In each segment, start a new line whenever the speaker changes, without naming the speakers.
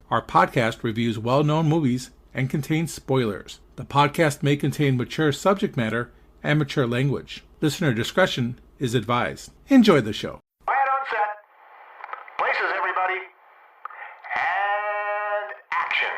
Our podcast reviews well-known movies and contains spoilers. The podcast may contain mature subject matter and mature language. Listener discretion is advised. Enjoy the show.
Quiet on set. Places, everybody. And action.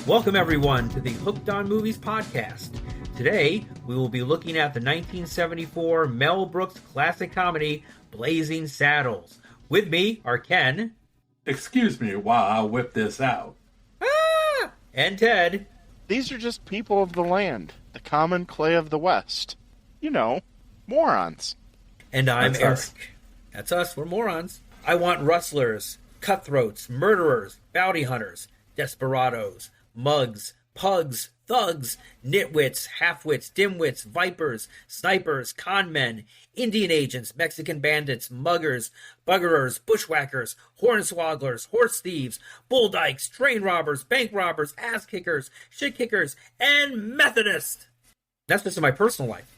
Welcome, everyone, to the Hooked on Movies podcast. Today, we will be looking at the 1974 Mel Brooks classic comedy, Blazing Saddles. With me are Ken.
Excuse me while I whip this out.
And Ted.
These are just people of the land, the common clay of the West. You know, morons.
And I'm
That's
Eric.
us.
That's us, we're morons. I want rustlers, cutthroats, murderers, bounty hunters, desperados, mugs, pugs, thugs, nitwits, halfwits, dimwits, vipers, snipers, conmen, Indian agents, Mexican bandits, muggers, buggerers, bushwhackers, hornswogglers, horse thieves, bull dykes, train robbers, bank robbers, ass kickers, shit kickers, and Methodists. That's just in my personal life.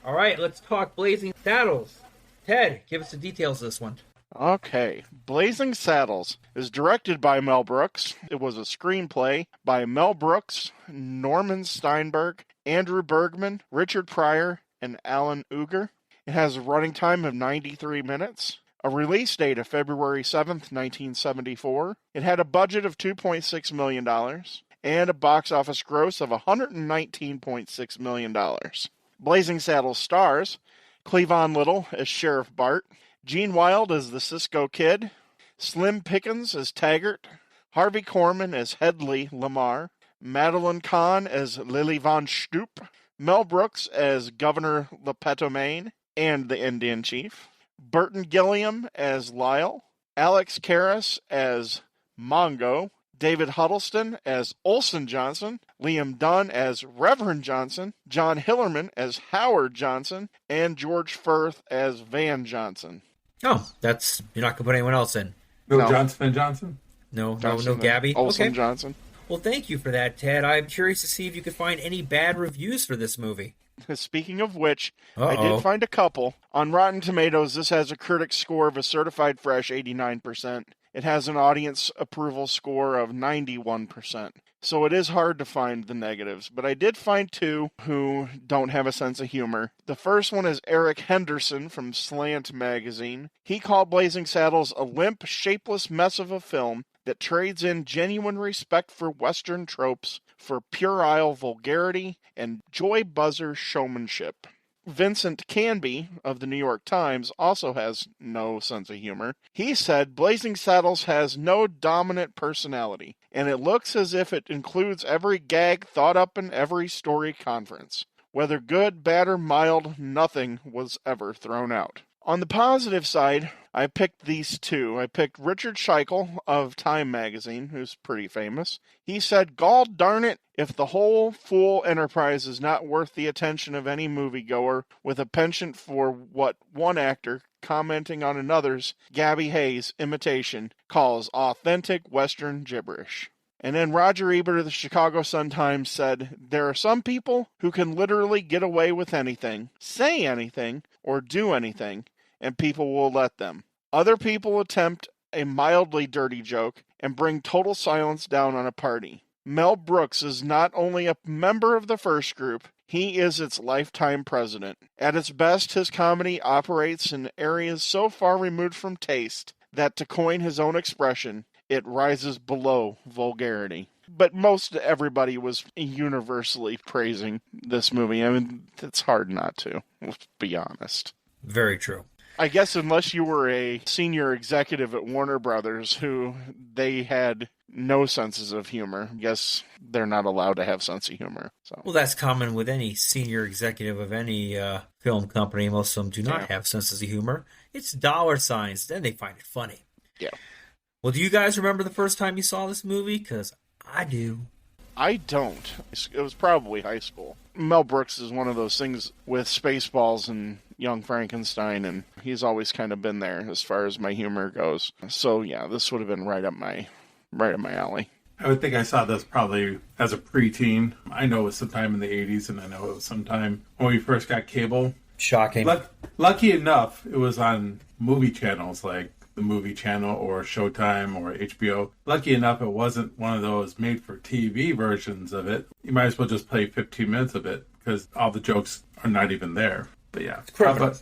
All right, let's talk Blazing Saddles. Ted, give us the details of this one.
Okay, Blazing Saddles is directed by Mel Brooks. It was a screenplay by Mel Brooks, Norman Steinberg, Andrew Bergman, Richard Pryor, and Alan Uger. It has a running time of 93 minutes, a release date of February 7th, 1974. It had a budget of $2.6 million and a box office gross of $119.6 million. Blazing Saddles stars Cleavon Little as Sheriff Bart, Gene Wilde as the Cisco Kid, Slim Pickens as Taggart, Harvey Korman as Hedley Lamar, Madeline Kahn as Lily Von Stoop, Mel Brooks as Governor Lepetomaine and the Indian Chief, Burton Gilliam as Lyle, Alex Karras as Mongo, David Huddleston as Olson Johnson, Liam Dunn as Reverend Johnson, John Hillerman as Howard Johnson, and George Firth as Van Johnson.
Oh, you're not going to put anyone else in?
No Johnson and Johnson?
No Gabby?
Olson
Okay.
Johnson.
Well, thank you for that, Ted. I'm curious to see if you could find any bad reviews for this movie.
Speaking of which,
Uh-oh.
I did find a couple. On Rotten Tomatoes, this has a critic score of a certified fresh 89%. It has an audience approval score of 91%. So it is hard to find the negatives, but I did find two who don't have a sense of humor. The first one is Eric Henderson from Slant magazine. He called Blazing Saddles a limp, shapeless mess of a film that trades in genuine respect for Western tropes for puerile vulgarity and joy buzzer showmanship. Vincent Canby of the New York Times also has no sense of humor. He said Blazing Saddles has no dominant personality, and it looks as if it includes every gag thought up in every story conference. Whether good, bad, or mild, nothing was ever thrown out. On the positive side, I picked these two. I picked Richard Scheichel of Time magazine, who's pretty famous. He said, "Gall darn it, if the whole fool enterprise is not worth the attention of any moviegoer with a penchant for what one actor, commenting on another's, Gabby Hayes imitation, calls authentic Western gibberish." And then Roger Ebert of the Chicago Sun-Times said, "There are some people who can literally get away with anything, say anything, or do anything, and people will let them. Other people attempt a mildly dirty joke and bring total silence down on a party. Mel Brooks is not only a member of the first group, he is its lifetime president. At its best, his comedy operates in areas so far removed from taste that, to coin his own expression, it rises below vulgarity." But most everybody was universally praising this movie. I mean, it's hard not to, let's be honest.
Very true.
I guess unless you were a senior executive at Warner Brothers who they had no senses of humor, I guess they're not allowed to have sense of humor. So.
Well, that's common with any senior executive of any film company. Most of them do not have senses of humor. It's dollar signs. Then they find it funny.
Yeah.
Well, do you guys remember the first time you saw this movie? Because I do.
I don't. It was probably high school. Mel Brooks is one of those things with Spaceballs and Young Frankenstein, and he's always kind of been there as far as my humor goes. So yeah, this would have been right up my alley.
I would think I saw this probably as a preteen. I know it was sometime in the 80s, and I know it was sometime when we first got cable.
Shocking.
Lucky enough, it was on movie channels like the Movie Channel or Showtime or HBO. Lucky enough, it wasn't one of those made-for-TV versions of it. You might as well just play 15 minutes of it because all the jokes are not even there. But yeah.
Criminal.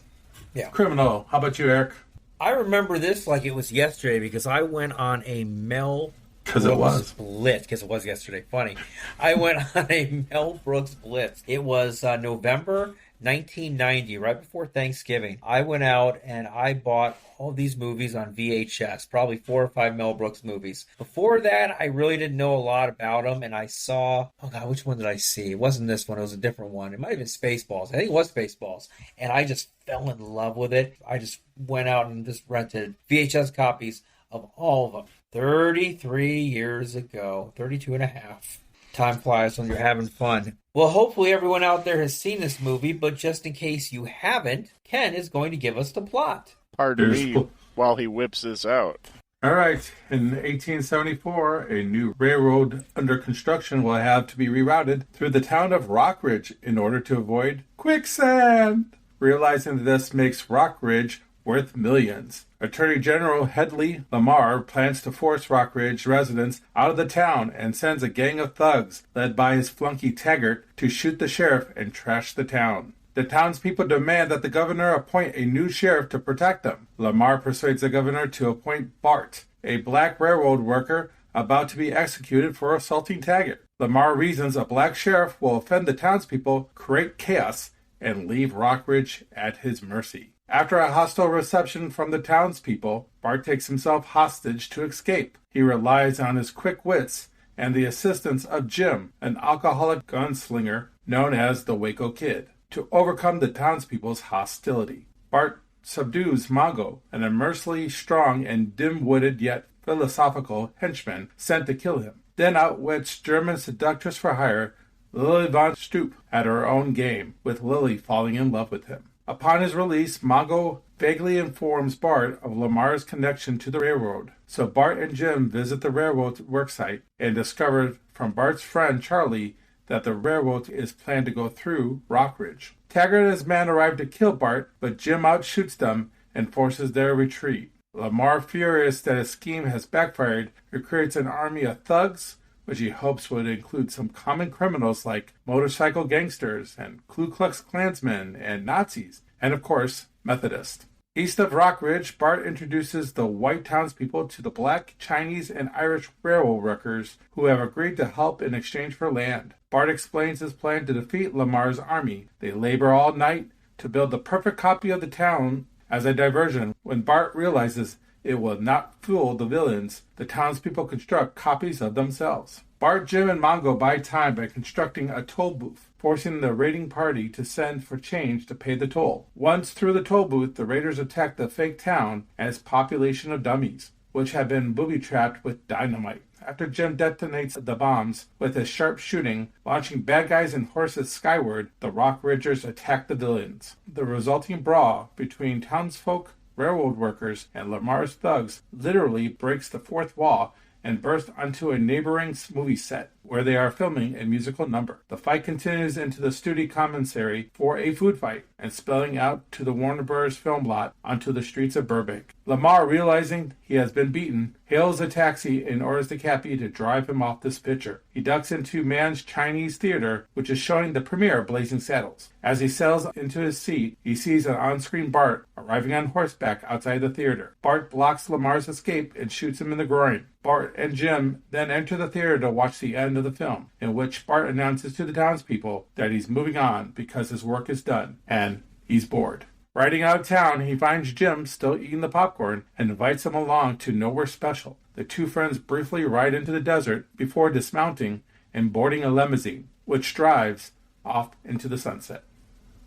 Criminal. How about you, Eric?
I remember this like it was yesterday because I went on a Mel
Brooks
Blitz. Because it was yesterday. Funny. I went on a Mel Brooks Blitz. It was November 1990, right before Thanksgiving. I went out and I bought all these movies on VHS, probably 4 or 5 Mel Brooks movies. Before that, I really didn't know a lot about them, and I saw, oh God, which one did I see? It wasn't this one, it was a different one. It might have been Spaceballs. I think it was Spaceballs. And I just fell in love with it. I just went out and just rented VHS copies of all of them. 33 years ago, 32 and a half. Time flies when you're having fun. Well, hopefully everyone out there has seen this movie, but just in case you haven't, Ken is going to give us the plot.
Pardon me while he whips this out.
All right. In 1874, a new railroad under construction will have to be rerouted through the town of Rockridge in order to avoid quicksand. Realizing that this makes Rockridge worth millions, Attorney General Hedley Lamar plans to force Rockridge residents out of the town and sends a gang of thugs led by his flunky Taggart to shoot the sheriff and trash the town. The townspeople demand that the governor appoint a new sheriff to protect them. Lamar persuades the governor to appoint Bart, a black railroad worker about to be executed for assaulting Taggart. Lamar reasons a black sheriff will offend the townspeople, create chaos, and leave Rockridge at his mercy. After a hostile reception from the townspeople, Bart takes himself hostage to escape. He relies on his quick wits and the assistance of Jim, an alcoholic gunslinger known as the Waco Kid, to overcome the townspeople's hostility. Bart subdues Mongo, an immensely strong and dim-witted yet philosophical henchman sent to kill him. Then outwits German seductress for hire Lily von Stoop at her own game, with Lily falling in love with him. Upon his release, Mongo vaguely informs Bart of Lamar's connection to the railroad. So Bart and Jim visit the railroad worksite and discover from Bart's friend Charlie that the railroad is planned to go through Rockridge. Taggart and his men arrive to kill Bart, but Jim outshoots them and forces their retreat. Lamar, furious that his scheme has backfired, recruits an army of thugs, which he hopes would include some common criminals like motorcycle gangsters and Ku Klux Klansmen and Nazis, and of course, Methodists. East of Rockridge, Bart introduces the white townspeople to the black, Chinese, and Irish railroad workers who have agreed to help in exchange for land. Bart explains his plan to defeat Lamar's army. They labor all night to build the perfect copy of the town as a diversion. When Bart realizes it will not fool the villains, the townspeople construct copies of themselves. Bart, Jim, and Mongo buy time by constructing a toll booth, forcing the raiding party to send for change to pay the toll. Once through the toll booth, the raiders attack the fake town and its population of dummies, which have been booby-trapped with dynamite. After Jim detonates the bombs with his sharp shooting, launching bad guys and horses skyward, the Rockridgers attack the villains. The resulting brawl between townsfolk, railroad workers, and Lamar's thugs literally breaks the fourth wall and bursts onto a neighboring movie set where they are filming a musical number. The fight continues into the studio commissary for a food fight and spilling out to the Warner Bros. Film lot onto the streets of Burbank. Lamar, realizing he has been beaten, hails a taxi and orders the cabbie to drive him off this picture. He ducks into Mann's Chinese Theater, which is showing the premiere of Blazing Saddles. As he settles into his seat, he sees an on-screen Bart arriving on horseback outside the theater. Bart blocks Lamar's escape and shoots him in the groin. Bart and Jim then enter the theater to watch the end of the film, in which Bart announces to the townspeople that he's moving on because his work is done, and he's bored. Riding out of town, he finds Jim still eating the popcorn and invites him along to Nowhere Special. The two friends briefly ride into the desert before dismounting and boarding a limousine, which drives off into the sunset.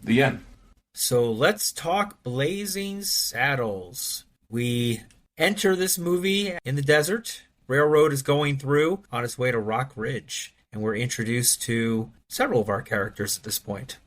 The end.
So let's talk Blazing Saddles. We enter this movie in the desert. Railroad is going through on its way to Rock Ridge. and we're introduced to several of our characters at this point.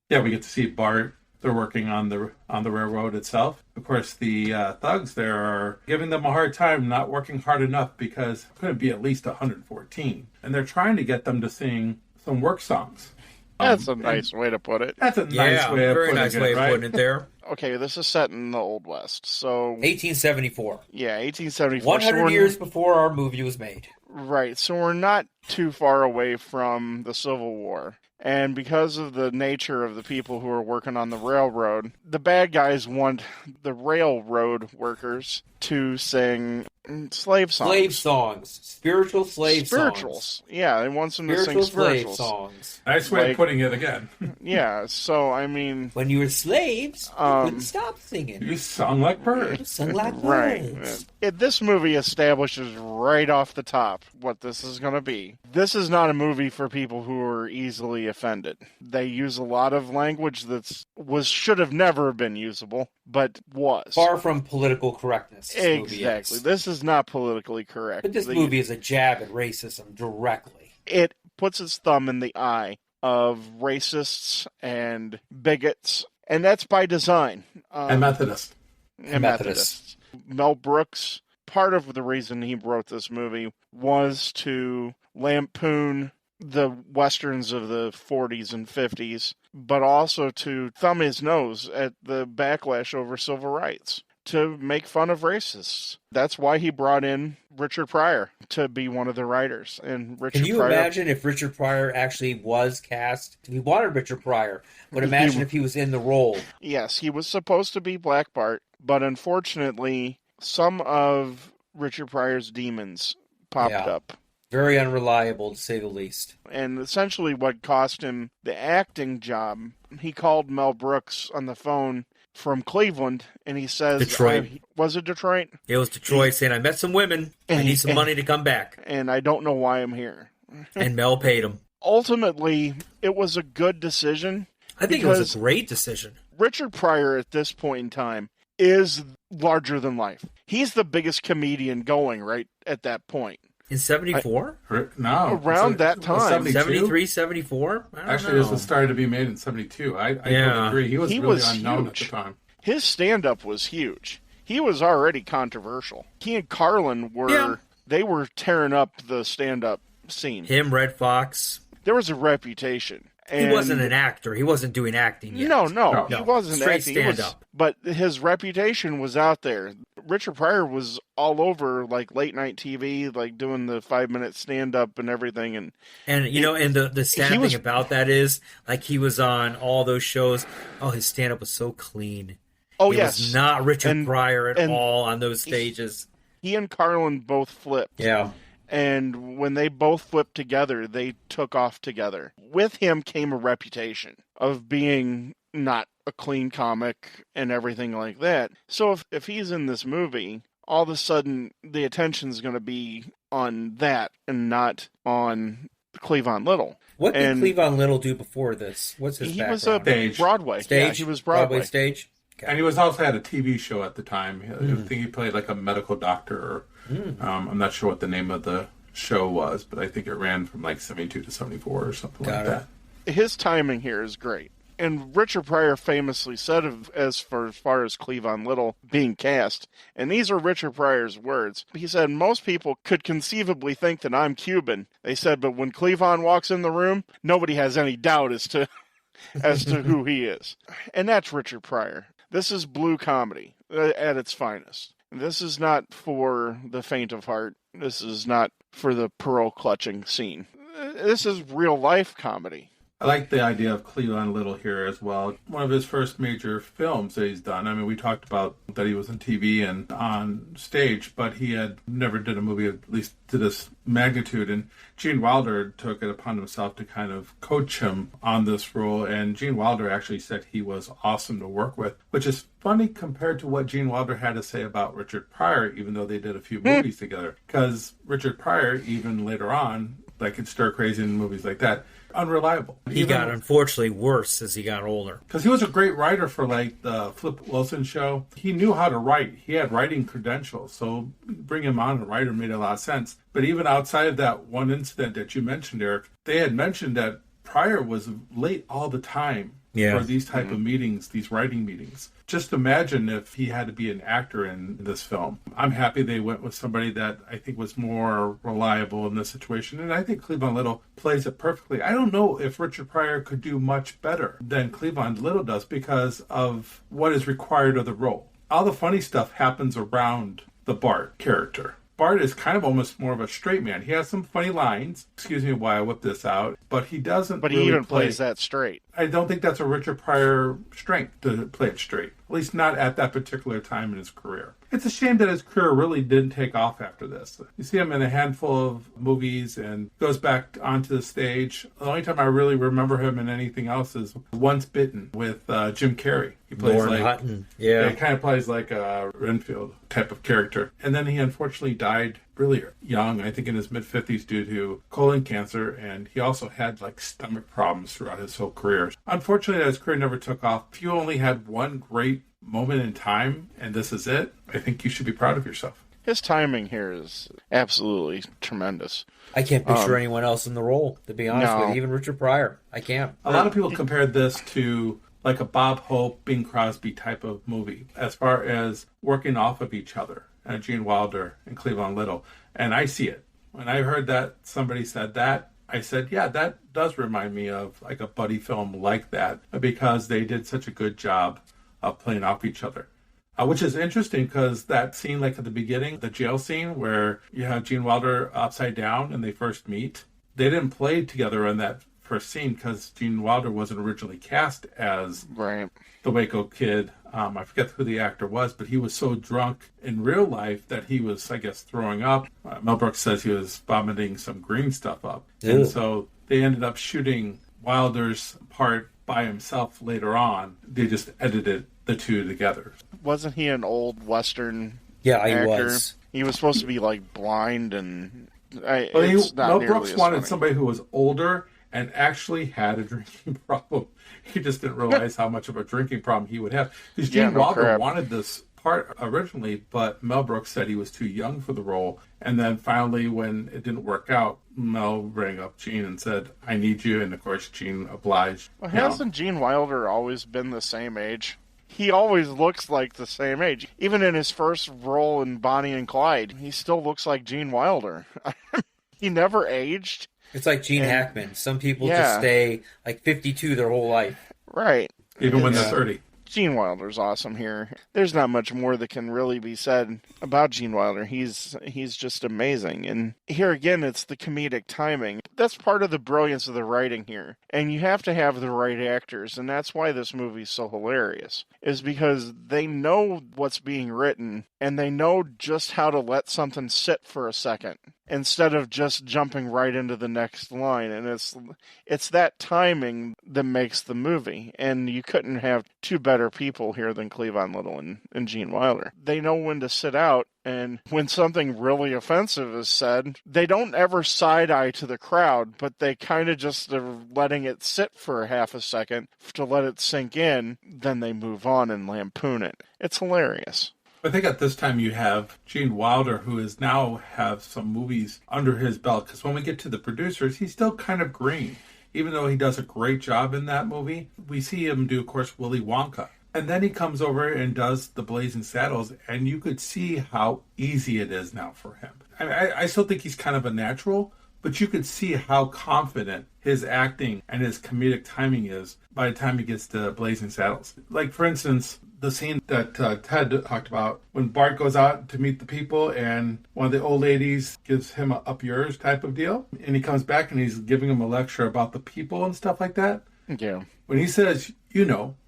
Yeah, we get to see Bart. They're working on the railroad itself. Of course, the thugs there are giving them a hard time not working hard enough because it's going to be at least 114. And they're trying to get them to sing some work songs.
That's a nice way to put it.
That's a nice way of
very
putting
nice
it,
way
right?
of putting it there.
Okay, this is set in the Old West. So
1874.
yeah, 1874.
100 years before our movie was made.
Right, so we're not too far away from the Civil War. And because of the nature of the people who are working on the railroad, the bad guys want the railroad workers to sing slave songs.
Slave songs. Spiritual slave
Spirituals.
songs.
Yeah, they want them to sing
Spiritual slave
spirituals.
songs.
Nice way
Like-
of putting it again.
Yeah, so I mean,
When you were slaves, you couldn't stop singing.
You sung like birds.
You sung like
right.
birds.
This movie establishes right off the top what this is going to be. This is not a movie for people who are easily offended. They use a lot of language should have never been usable, but was.
Far from political correctness. This movie
Exactly.
is.
This is not politically correct.
But this movie is a jab at racism directly.
It puts its thumb in the eye of racists and bigots, and that's by design.
And Methodist.
And
Methodists.
Mel Brooks, part of the reason he wrote this movie was to lampoon the westerns of the 40s and 50s, but also to thumb his nose at the backlash over civil rights, to make fun of racists. That's why he brought in Richard Pryor to be one of the writers. And Richard
Can you
Pryor,
imagine if Richard Pryor actually was cast? If he wanted Richard Pryor, but imagine if he was in the role.
Yes, he was supposed to be Black Bart, but unfortunately, some of Richard Pryor's demons popped
Yeah.
up.
Very unreliable, to say the least.
And essentially what cost him the acting job, he called Mel Brooks on the phone from Cleveland, and he says...
Detroit.
Was it Detroit?
It was Detroit saying, I met some women. I need some money to come back.
And I don't know why I'm here.
And Mel paid him.
Ultimately, it was a good decision.
I think it was a great decision.
Richard Pryor at this point in time is larger than life. He's the biggest comedian going right at that point.
In 74?
No.
Around that time.
73, 74?
Actually, this was started to be made in 72. I don't agree. He was really unknown
huge.
at the time.
His stand-up was huge. He was already controversial. He and Carlin were they were tearing up the stand-up scene.
Him, Red Fox.
There was a reputation. And
He wasn't an actor. He wasn't doing acting yet.
No, he wasn't
Straight
acting. He was-
stand-up.
but his reputation was out there. Richard Pryor was all over like late night TV, like doing the 5-minute stand-up and everything. And
the sad thing about that is, like, he was on all those shows. Oh, his stand-up was so clean.
oh
It
yes,
was not Richard Pryor at
and
all on those stages.
he and Carlin both flipped.
Yeah.
And when they both flipped together, they took off together. With him came a reputation of being not a clean comic and everything like that. So if he's in this movie, all of a sudden the attention's going to be on that and not on Cleavon Little.
What did
And
Cleavon Little do before this? What's his
he
background?
was a
Stage.
Broadway.
Stage?
Yeah, he was Broadway.
stage? Okay.
And he was also had a TV show at the time. I think he played like a medical doctor. Or, I'm not sure what the name of the show was, but I think it ran from like 72 to 74 or something
Got
like
it.
that.
His timing here is great. And Richard Pryor famously said as far as Cleavon Little being cast, and these are Richard Pryor's words, he said, most people could conceivably think that I'm Cuban. They said, but when Cleavon walks in the room, nobody has any doubt as to who he is. And that's Richard Pryor. This is blue comedy at its finest. This is not for the faint of heart. This is not for the pearl clutching scene. This is real life comedy.
I like the idea of Cleavon Little here as well. One of his first major films that he's done. I mean, we talked about that he was on TV and on stage, but he had never did a movie, at least to this magnitude. And Gene Wilder took it upon himself to kind of coach him on this role. And Gene Wilder actually said he was awesome to work with, which is funny compared to what Gene Wilder had to say about Richard Pryor, even though they did a few movies together. Because Richard Pryor, even later on, like in Stir Crazy and movies like that, unreliable.
He got, unfortunately, worse as he got older.
Because he was a great writer for, like, the Flip Wilson show. He knew how to write. He had writing credentials, so bring him on as a writer made a lot of sense. But even outside of that one incident that you mentioned, Eric, they had mentioned that Pryor was late all the time for these type of meetings, these writing meetings. Just imagine if he had to be an actor in this film. I'm happy they went with somebody that I think was more reliable in this situation, and I think Cleavon Little plays it perfectly. I don't know if Richard Pryor could do much better than Cleavon Little does because of what is required of the role. All the funny stuff happens around the Bart character. Bart is kind of almost more of a straight man. He has some funny lines. Excuse me while I whip this out. But he doesn't
But he
really
even
play.
plays that straight.
I don't think that's a Richard Pryor strength to play it straight. At least not at that particular time in his career. It's a shame that his career really didn't take off after this. You see him in a handful of movies and goes back onto the stage. The only time I really remember him in anything else is Once Bitten with Jim Carrey. He plays
Lauren
like
Hutton. Yeah.
he kind of plays like a Renfield type of character. And then he unfortunately died really young, I think in his mid-50s due to colon cancer, and he also had like stomach problems throughout his whole career. Unfortunately, his career never took off. If you only had one great moment in time, and this is it, I think you should be proud of yourself.
His timing here is absolutely tremendous.
I can't picture anyone else in the role, to be honest with you. Even Richard Pryor. I can't.
A lot of people compared this to like a Bob Hope, Bing Crosby type of movie as far as working off of each other, Gene Wilder and Cleavon Little. And I see it. When I heard that somebody said that, I said, yeah, that does remind me of like a buddy film like that because they did such a good job of playing off each other. Which is interesting because that scene, like at the beginning, the jail scene where you have Gene Wilder upside down and they first meet, they didn't play together in that first scene because Gene Wilder wasn't originally cast as the Waco Kid. I forget who the actor was, but he was so drunk in real life that he was, I guess, throwing up. Mel Brooks says he was vomiting some green stuff up. Ew. And so they ended up shooting Wilder's part by himself later on. They just edited the two together.
Wasn't he an old Western
actor? He was.
He was supposed to be like blind and...
Mel Brooks wanted somebody who was older and actually had a drinking problem. He just didn't realize how much of a drinking problem he would have. Because Gene Wilder wanted this part originally, but Mel Brooks said he was too young for the role. And then finally, when it didn't work out, Mel rang up Gene and said, I need you. And of course, Gene obliged.
Well, hasn't Gene Wilder always been the same age? He always looks like the same age. Even in his first role in Bonnie and Clyde, he still looks like Gene Wilder. He never aged.
It's like Gene Hackman. Some people just stay like 52 their whole life.
Right.
Even when they're 30.
Gene Wilder's awesome here. There's not much more that can really be said about Gene Wilder. He's just amazing. And here again, it's the comedic timing. That's part of the brilliance of the writing here. And you have to have the right actors, and that's why this movie's so hilarious, is because they know what's being written, and they know just how to let something sit for a second instead of just jumping right into the next line. And it's that timing that makes the movie. And you couldn't have two better people here than Cleavon Little and Gene Wilder. They know when to sit out, and when something really offensive is said, they don't ever side-eye to the crowd, but they kind of just are letting it sit for half a second to let it sink in, then they move on and lampoon it. It's hilarious.
I think at this time you have Gene Wilder, who is now have some movies under his belt. Because when we get to the producers, he's still kind of green. Even though he does a great job in that movie, we see him do, of course, Willy Wonka. And then he comes over and does The Blazing Saddles, and you could see how easy it is now for him. I still think he's kind of a natural, but you could see how confident his acting and his comedic timing is by the time he gets to Blazing Saddles. Like, for instance, the scene that Ted talked about, when Bart goes out to meet the people and one of the old ladies gives him a up yours type of deal, and he comes back and he's giving him a lecture about the people and stuff like that.
Yeah.
When he says,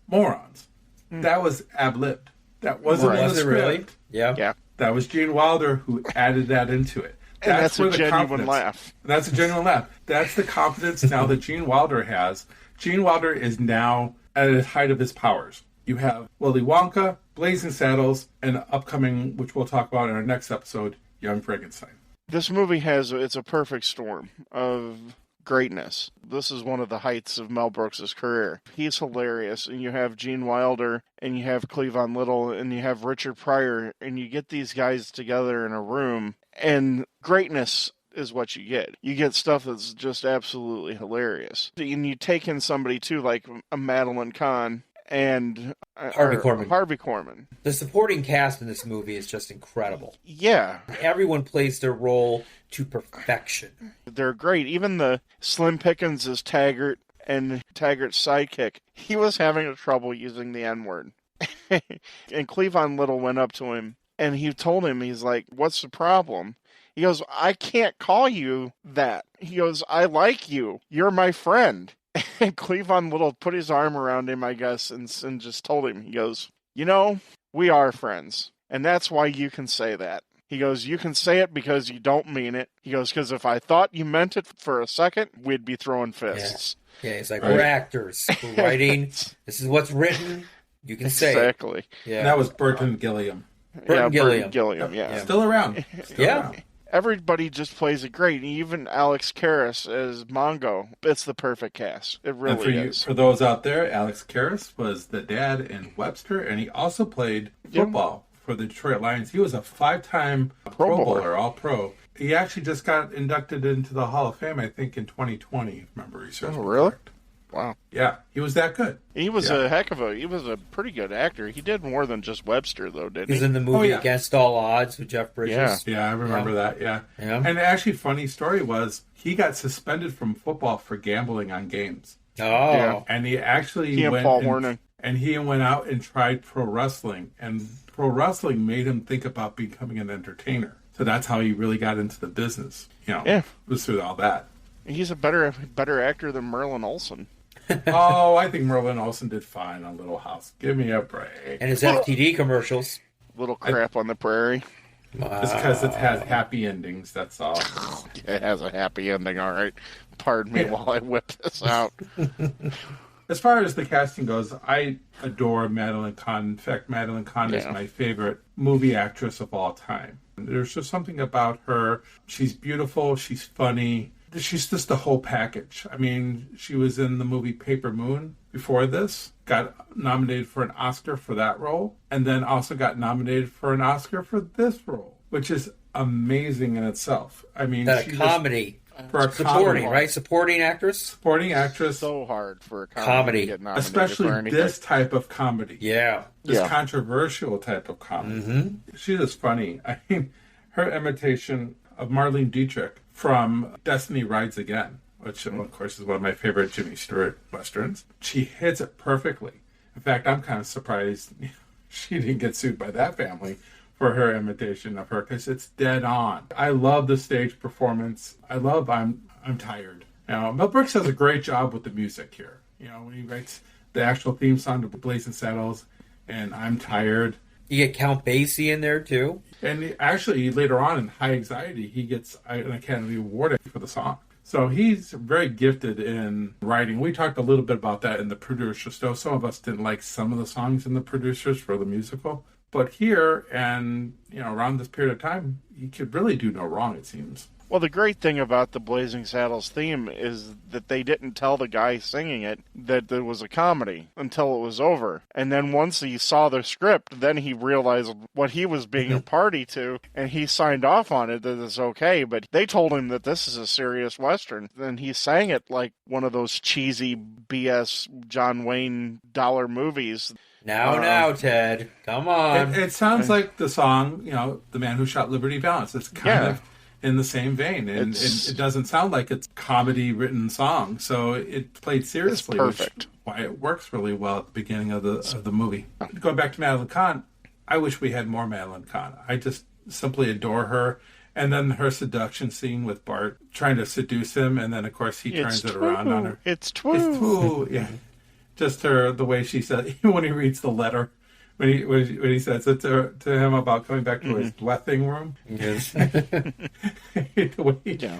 morons, that was ad-libbed. That wasn't in the script.
Really? Yeah.
That was Gene Wilder who added that into it.
And that's a genuine laugh.
That's a genuine laugh. That's the confidence now that Gene Wilder has. Gene Wilder is now at the height of his powers. You have Willy Wonka, Blazing Saddles, and upcoming, which we'll talk about in our next episode, Young Frankenstein.
This movie it's a perfect storm of greatness. This is one of the heights of Mel Brooks' career. He's hilarious, and you have Gene Wilder, and you have Cleavon Little, and you have Richard Pryor, and you get these guys together in a room, and greatness is what you get. You get stuff that's just absolutely hilarious. And you take in somebody, too, like a Madeline Kahn, and
Harvey
Korman.
The supporting cast in this movie is just incredible.
Yeah.
Everyone plays their role to perfection.
They're great. Even the Slim Pickens is Taggart, and Taggart's sidekick, he was having trouble using the N-word. And Cleavon Little went up to him, and he told him, he's like, what's the problem? He goes, I can't call you that. He goes, I like you. You're my friend. And Cleavon Little put his arm around him, I guess, and just told him, he goes, you know, we are friends. And that's why you can say that. He goes, you can say it because you don't mean it. He goes, because if I thought you meant it for a second, we'd be throwing fists.
Yeah, he's like, we're actors. We're writing. This is what's written. You can say it.
Exactly.
Yeah.
And that was Burton Gilliam.
Burton Gilliam.
Gilliam, yeah.
Still around. Around.
Everybody just plays it great. Even Alex Karras as Mongo. It's the perfect cast. It really is.
For those out there, Alex Karras was the dad in Webster, and he also played football for the Detroit Lions. He was a 5-time Pro Bowler, All-Pro. He actually just got inducted into the Hall of Fame, I think, in 2020, if I remember research.
Oh, really?
Correct.
Wow.
Yeah, he was that good.
He was he was a pretty good actor. He did more than just Webster, though, didn't he?
He was in the movie Against All Odds with Jeff Bridges.
Yeah, I remember that, yeah. And actually, funny story was, he got suspended from football for gambling on games.
Oh. Yeah.
And he actually went out and tried pro wrestling. And pro wrestling made him think about becoming an entertainer. So that's how he really got into the business. It was through all that.
He's a better actor than Merlin Olsen.
Oh, I think Merlin Olsen did fine on Little House. Give me a break.
And his FTD commercials.
Little Crap on the Prairie.
It's because it has happy endings, that's all.
It has a happy ending, all right. Pardon me while I whip this out.
As far as the casting goes, I adore Madeline Kahn. In fact, Madeline Kahn is my favorite movie actress of all time. There's just something about her. She's beautiful, she's funny. She's just the whole package. I mean, she was in the movie Paper Moon before this, got nominated for an Oscar for that role, and then also got nominated for an Oscar for this role, which is amazing in itself. I mean,
she's comedy.
For a
supporting,
comedy.
Right? Supporting actress?
Supporting actress.
So hard for a comedy. To get nominated
especially
for anything.
this type of comedy.
Yeah.
This controversial type of comedy.
Mm-hmm.
She is funny. I mean, her imitation of Marlene Dietrich from Destiny Rides Again, which, of course, is one of my favorite Jimmy Stewart westerns. She hits it perfectly. In fact, I'm kind of surprised she didn't get sued by that family for her imitation of her, because it's dead on. I love the stage performance. I love I'm Tired. Now, Mel Brooks does a great job with the music here. When he writes the actual theme song to Blazing Saddles and I'm Tired.
You get Count Basie in there, too.
And actually, later on in High Anxiety, he gets an Academy Award for the song. So he's very gifted in writing. We talked a little bit about that in The Producers. So some of us didn't like some of the songs in The Producers for the musical. But here, and around this period of time, he could really do no wrong, it seems.
Well, the great thing about the Blazing Saddles theme is that they didn't tell the guy singing it that it was a comedy until it was over. And then once he saw the script, then he realized what he was being a party to, and he signed off on it that it's okay. But they told him that this is a serious Western. And he sang it like one of those cheesy BS John Wayne dollar movies.
Now, Ted. Come on.
It sounds like the song, The Man Who Shot Liberty Valance. It's kind of in the same vein, and it doesn't sound like it's comedy written song, so it played seriously.
It's perfect.
Why it works really well at the beginning of the movie. Going back to Madeline Kahn, I wish we had more Madeline Kahn. I just simply adore her. And then her seduction scene with Bart trying to seduce him, and then of course he turns it around on her.
It's true.
It's true. Yeah, just the way she said, even when he reads the letter. When he says it to him about coming back to his blessing room,
yes.
the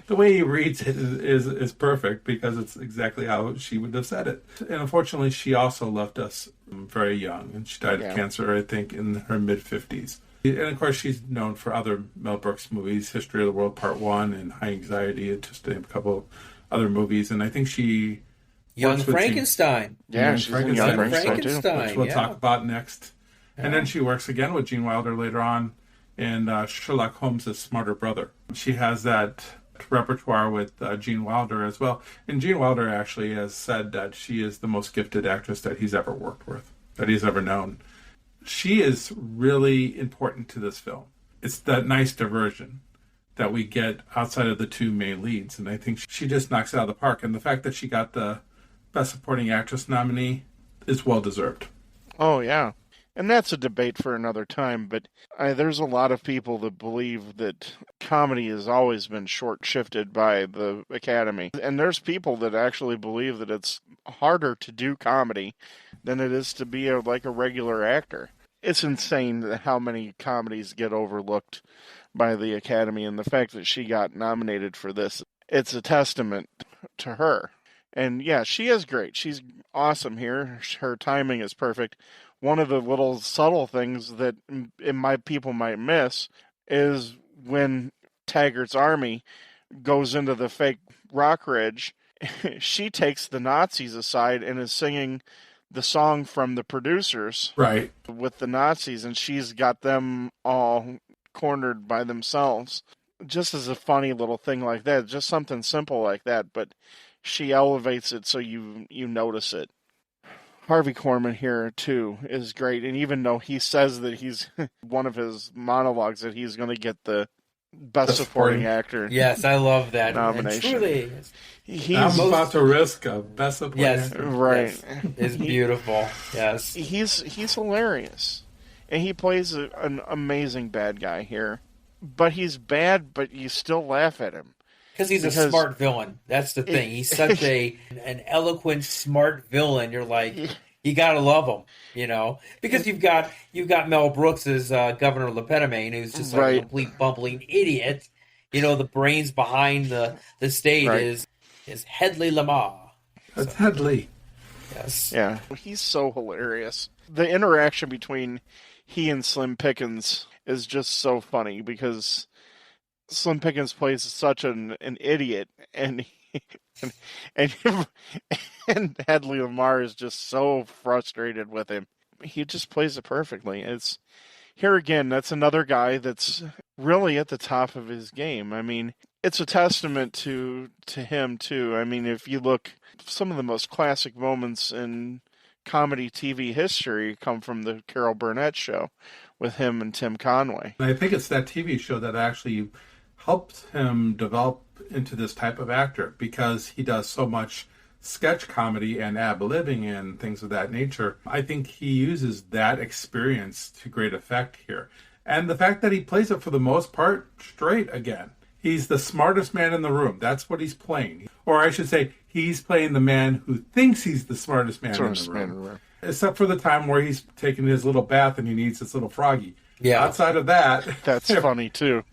way he reads it is perfect, because it's exactly how she would have said it. And unfortunately, she also left us very young, and she died of cancer, I think, in her mid-50s. And of course, she's known for other Mel Brooks movies, History of the World Part 1 and High Anxiety, just to name a couple other movies, and I think she
Young
works with
Frankenstein.
Yeah,
Young
she's in
Frankenstein,
Young
which
Frankenstein, too.
which we'll
yeah.
talk about next. And then she works again with Gene Wilder later on in Sherlock Holmes' Smarter Brother. She has that repertoire with Gene Wilder as well. And Gene Wilder actually has said that she is the most gifted actress that he's ever worked with, that he's ever known. She is really important to this film. It's that nice diversion that we get outside of the two main leads. And I think she just knocks it out of the park. And the fact that she got the Best Supporting Actress nominee is well-deserved.
Oh, yeah. And that's a debate for another time, but there's a lot of people that believe that comedy has always been short-shifted by the Academy. And there's people that actually believe that it's harder to do comedy than it is to be like a regular actor. It's insane how many comedies get overlooked by the Academy, and the fact that she got nominated for this, it's a testament to her. And yeah, she is great. She's awesome here. Her timing is perfect. One of the little subtle things that people might miss is when Taggart's army goes into the fake Rock Ridge, she takes the Nazis aside and is singing the song from the producers
Right.
with the Nazis, and she's got them all cornered by themselves. Just as a funny little thing like that, just something simple like that, but she elevates it so you notice it. Harvey Korman here, too, is great. And even though he says that he's one of his monologues that he's going to get the Best Supporting Actor
Yes, I love that
nomination.
And truly,
I'm about to risk a Best Supporting Actor.
Right.
Yes, it's beautiful. Yes.
He's hilarious. And he plays an amazing bad guy here. But he's bad, but you still laugh at him.
Because he's a smart villain. That's the thing. He's such an eloquent, smart villain. You're like, you gotta love him, you know. Because you've got Mel Brooks as Governor Lepetame, who's just like a complete bumbling idiot. You know, the brains behind the state is Hedley Lamar.
That's Hedley.
Yes.
Yeah, he's so hilarious. The interaction between he and Slim Pickens is just so funny because Slim Pickens plays such an idiot, and and Hedley Lamar is just so frustrated with him. He just plays it perfectly. It's here again. That's another guy that's really at the top of his game. I mean, it's a testament to him too. I mean, if you look, some of the most classic moments in comedy TV history come from the Carol Burnett show with him and Tim Conway.
And I think it's that TV show that actually helped him develop into this type of actor, because he does so much sketch comedy and ad-libbing and things of that nature. I think he uses that experience to great effect here. And the fact that he plays it for the most part straight again. He's the smartest man in the room. That's what he's playing. Or I should say, he's playing the man who thinks he's the smartest man in the room. Except for the time where he's taking his little bath and he needs his little froggy.
Yeah.
Outside of that...
That's funny, too.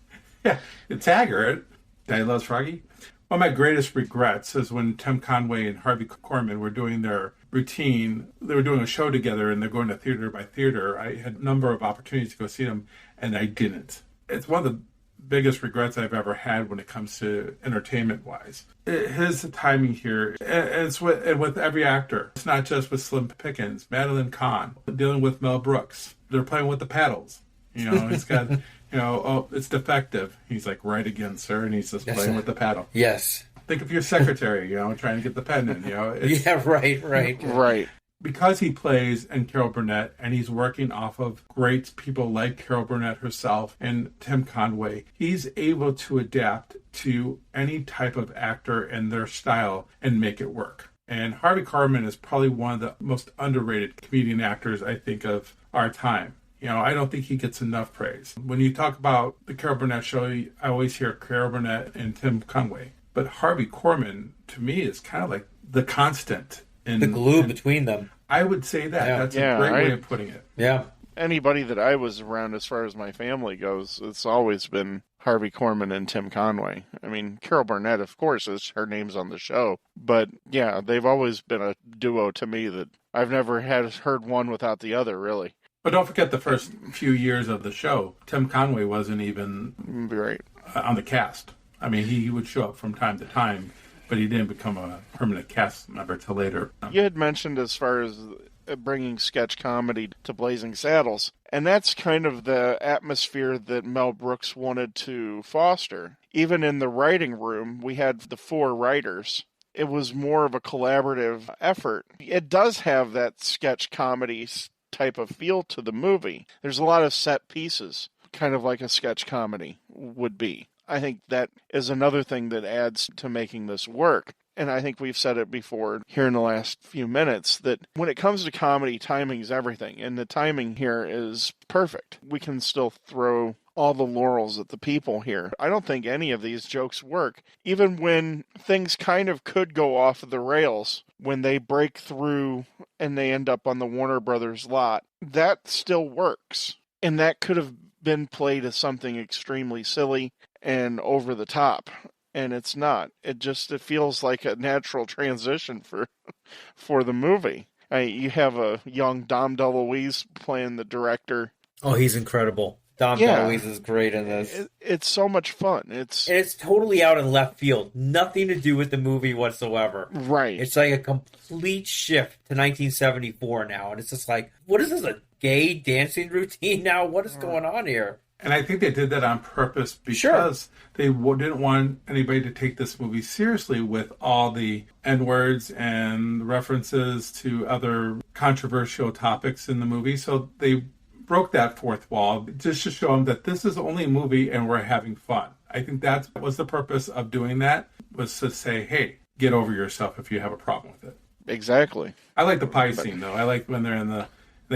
Yeah, Taggart, Daddy Loves Froggy. One of my greatest regrets is when Tim Conway and Harvey Korman were doing their routine. They were doing a show together, and they're going to theater by theater. I had a number of opportunities to go see them, and I didn't. It's one of the biggest regrets I've ever had when it comes to entertainment-wise. His timing here, and it's with every actor. It's not just with Slim Pickens, Madeline Kahn, dealing with Mel Brooks. They're playing with the paddles. You know, he's got... it's defective. He's like, right again, sir. And he's just playing with the paddle.
Yes.
Think of your secretary, trying to get the pen in,
Yeah, right.
Right.
Because he plays and Carol Burnett, and he's working off of great people like Carol Burnett herself and Tim Conway, he's able to adapt to any type of actor and their style and make it work. And Harvey Korman is probably one of the most underrated comedian actors, I think, of our time. I don't think he gets enough praise. When you talk about the Carol Burnett show, I always hear Carol Burnett and Tim Conway. But Harvey Korman, to me, is kind of like the constant.
The glue between them.
I would say that. Yeah. That's a great way of putting it.
Yeah.
Anybody that I was around as far as my family goes, it's always been Harvey Korman and Tim Conway. I mean, Carol Burnett, of course, is her name's on the show. But, yeah, they've always been a duo to me that I've never heard one without the other, really.
But don't forget the first few years of the show, Tim Conway wasn't even on the cast. I mean, he would show up from time to time but he didn't become a permanent cast member till later.
You had mentioned as far as bringing sketch comedy to Blazing Saddles, and that's kind of the atmosphere that Mel Brooks wanted to foster. Even in the writing room, we had the 4 writers. It was more of a collaborative effort. It does have that sketch comedy type of feel to the movie. There's a lot of set pieces, kind of like a sketch comedy would be. I think that is another thing that adds to making this work. And I think we've said it before here in the last few minutes, that when it comes to comedy, timing is everything. And the timing here is perfect. We can still throw all the laurels at the people here. I don't think any of these jokes work. Even when things kind of could go off the rails, when they break through and they end up on the Warner Brothers lot, that still works. And that could have been played as something extremely silly and over the top. And it's not. It feels like a natural transition for the movie. You have a young Dom DeLuise playing the director.
Oh, he's incredible. Dom DeLuise is great in this.
It's so much fun. It's
totally out in left field. Nothing to do with the movie whatsoever.
Right.
It's like a complete shift to 1974 now. And it's just like, what is this, a gay dancing routine now? What is going on here?
And I think they did that on purpose because they didn't want anybody to take this movie seriously with all the N-words and references to other controversial topics in the movie. So they broke that fourth wall just to show them that this is only a movie and we're having fun. I think that was the purpose of doing that, was to say, hey, get over yourself if you have a problem with it.
Exactly.
I like the pie scene, though. I like when they're in the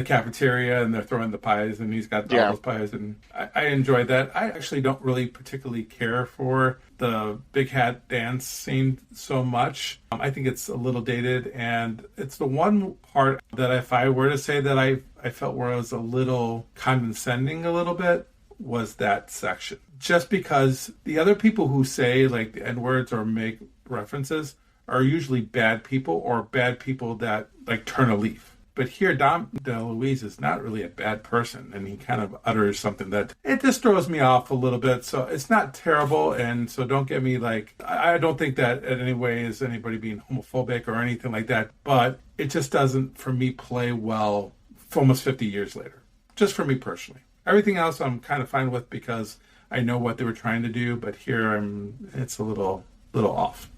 cafeteria and they're throwing the pies and he's got all those pies, and I enjoyed that. I actually don't really particularly care for the big hat dance scene so much. I think it's a little dated, and it's the one part that if I were to say that I felt where I was a little condescending a little bit was that section. Just because the other people who say like the N-words or make references are usually bad people or bad people that like turn a leaf. But here, Dom DeLuise is not really a bad person, and he kind of utters something that it just throws me off a little bit. So it's not terrible, and so don't get me like, I don't think that in any way is anybody being homophobic or anything like that, but it just doesn't, for me, play well for almost 50 years later, just for me personally. Everything else I'm kind of fine with because I know what they were trying to do, but here it's a little off.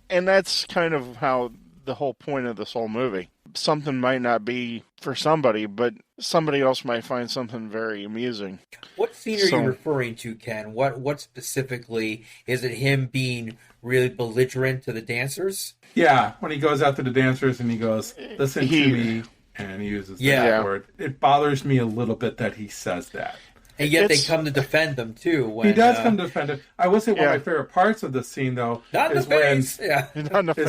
And that's kind of how the whole point of this whole movie. Something might not be for somebody, but somebody else might find something very amusing.
What scene are you referring to, Ken? What specifically? Is it him being really belligerent to the dancers?
Yeah, when he goes out to the dancers and he goes, listen to me, and he uses that word. It bothers me a little bit that he says that.
And yet they come to defend them, too. When,
he does come to defend it. I will say one of my favorite parts of the scene, though, is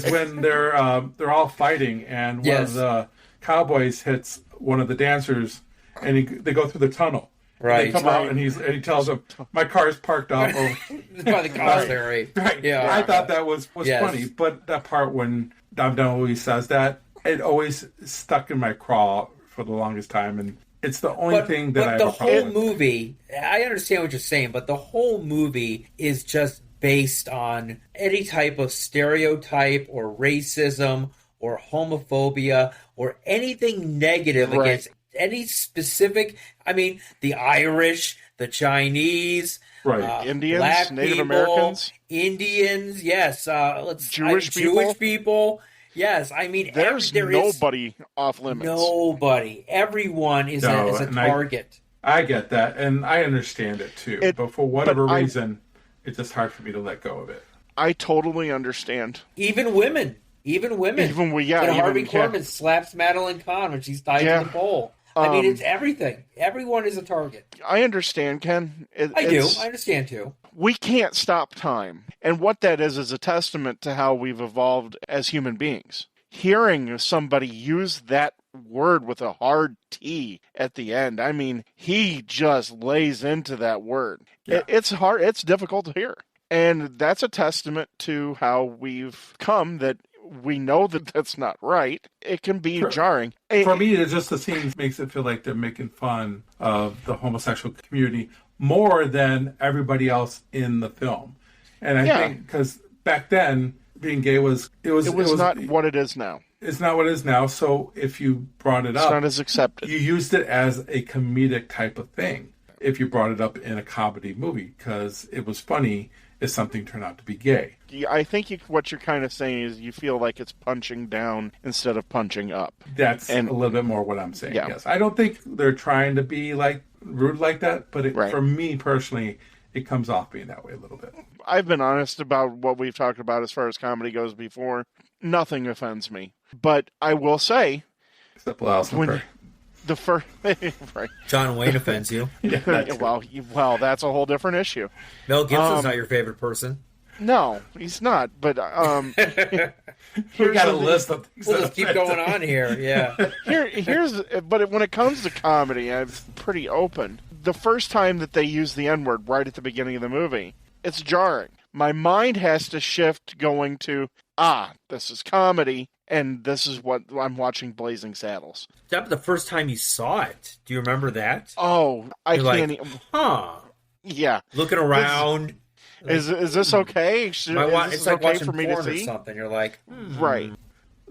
when they're all fighting, and one of the cowboys hits one of the dancers, and they go through the tunnel.
Right.
They come out, and he tells them, my car's parked off.
By the commissary.
Right. Yeah. I thought that was funny, but that part when Dom DeLuise says that, it always stuck in my craw for the longest time, and it's the only thing that I have a problem with.
But the whole movie, I understand what you're saying, but the whole movie is just based on any type of stereotype or racism or homophobia or anything negative against any specific, I mean, the Irish, the Chinese,
Indians,
black
Native
people,
Americans,
Indians, yes,
Jewish
people. Yes, I mean,
there's nobody off limits.
Nobody. Everyone is a target.
I get that, and I understand it too. But for whatever reason, it's just hard for me to let go of it.
I totally understand.
Even women. Harvey Korman slaps Madeline Kahn when she's tied to the pole. I mean, it's everything. Everyone is a target.
I understand, Ken.
I do. I understand, too.
We can't stop time. And what that is a testament to how we've evolved as human beings. Hearing somebody use that word with a hard T at the end, I mean, he just lays into that word. Yeah. It's hard. It's difficult to hear. And that's a testament to how we've come, that we know that that's not right. It can be jarring.
For me, it's just the scene makes it feel like they're making fun of the homosexual community more than everybody else in the film. And I think because back then, being gay was
not what it is now.
It's not what it is now. So if you brought it up,
it's not as accepted.
You used it as a comedic type of thing. If you brought it up in a comedy movie, because it was funny, if something turned out to be gay.
I think what you're kind of saying is you feel like it's punching down instead of punching up.
That's a little bit more what I'm saying.
Yeah.
Yes, I don't think they're trying to be like rude like that, but for me personally, it comes off being that way a little bit.
I've been honest about what we've talked about as far as comedy goes before. Nothing offends me. But I will say...
Except Allison
the first... right.
John Wayne offends you.
Well, that's a whole different issue.
Mel Gibson's not your favorite person.
No, he's not. But
we got a list of things.
We'll just keep going on here. Yeah.
But when it comes to comedy, I'm pretty open. The first time that they use the N-word right at the beginning of the movie, it's jarring. My mind has to shift going to, this is comedy, and this is what I'm watching Blazing Saddles.
That was the first time you saw it. Do you remember that?
Oh, I can't... Yeah.
Looking around...
Is this okay?
It's like
okay
watching
for me
porn
to see?
or something. You're like,
Right.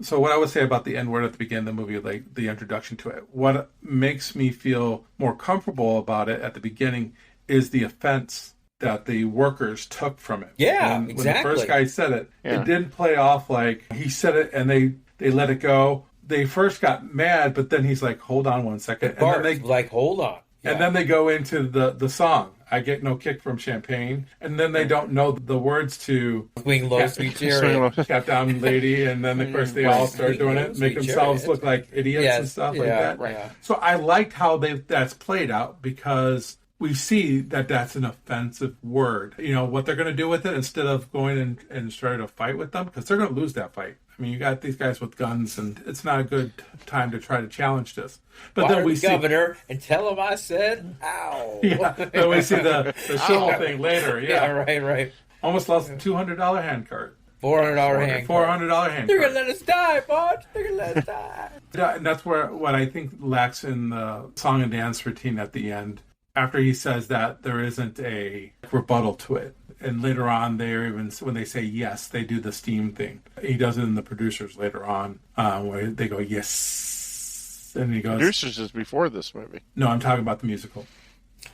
So what I would say about the N-word at the beginning of the movie, like the introduction to it, what makes me feel more comfortable about it at the beginning is the offense that the workers took from it.
Yeah,
when
exactly.
When the first guy said it, it didn't play off like he said it and they let it go. They first got mad, but then he's like, hold on one second. And then they
hold on. Yeah.
And then they go into the song. I get no kick from champagne, and then they don't know the words to
Swing Low, Sweet Chariot,
Cat Down Lady, and then of course they all start doing it, make themselves look like idiots and stuff like that.
Right. Yeah.
So I liked how that's played out because we see that that's an offensive word. You know what they're going to do with it instead of going and trying to fight with them, because they're going to lose that fight. I mean, you got these guys with guns, and it's not a good time to try to challenge this. But then we see
governor and tell him I said, "Ow!"
Yeah, then we see the shovel thing later. Yeah,
right.
Almost lost a $200 hand card.
$400 hand card.
$400 hand card.
They're gonna let us die, Bud. They're gonna let us die.
And that's what I think lacks in the song and dance routine at the end. After he says that, there isn't a rebuttal to it. And later on, when they say yes, they do the steam thing. He does it in the producers later on, where they go, yes. And he goes...
Producers is before this movie.
No, I'm talking about the musical.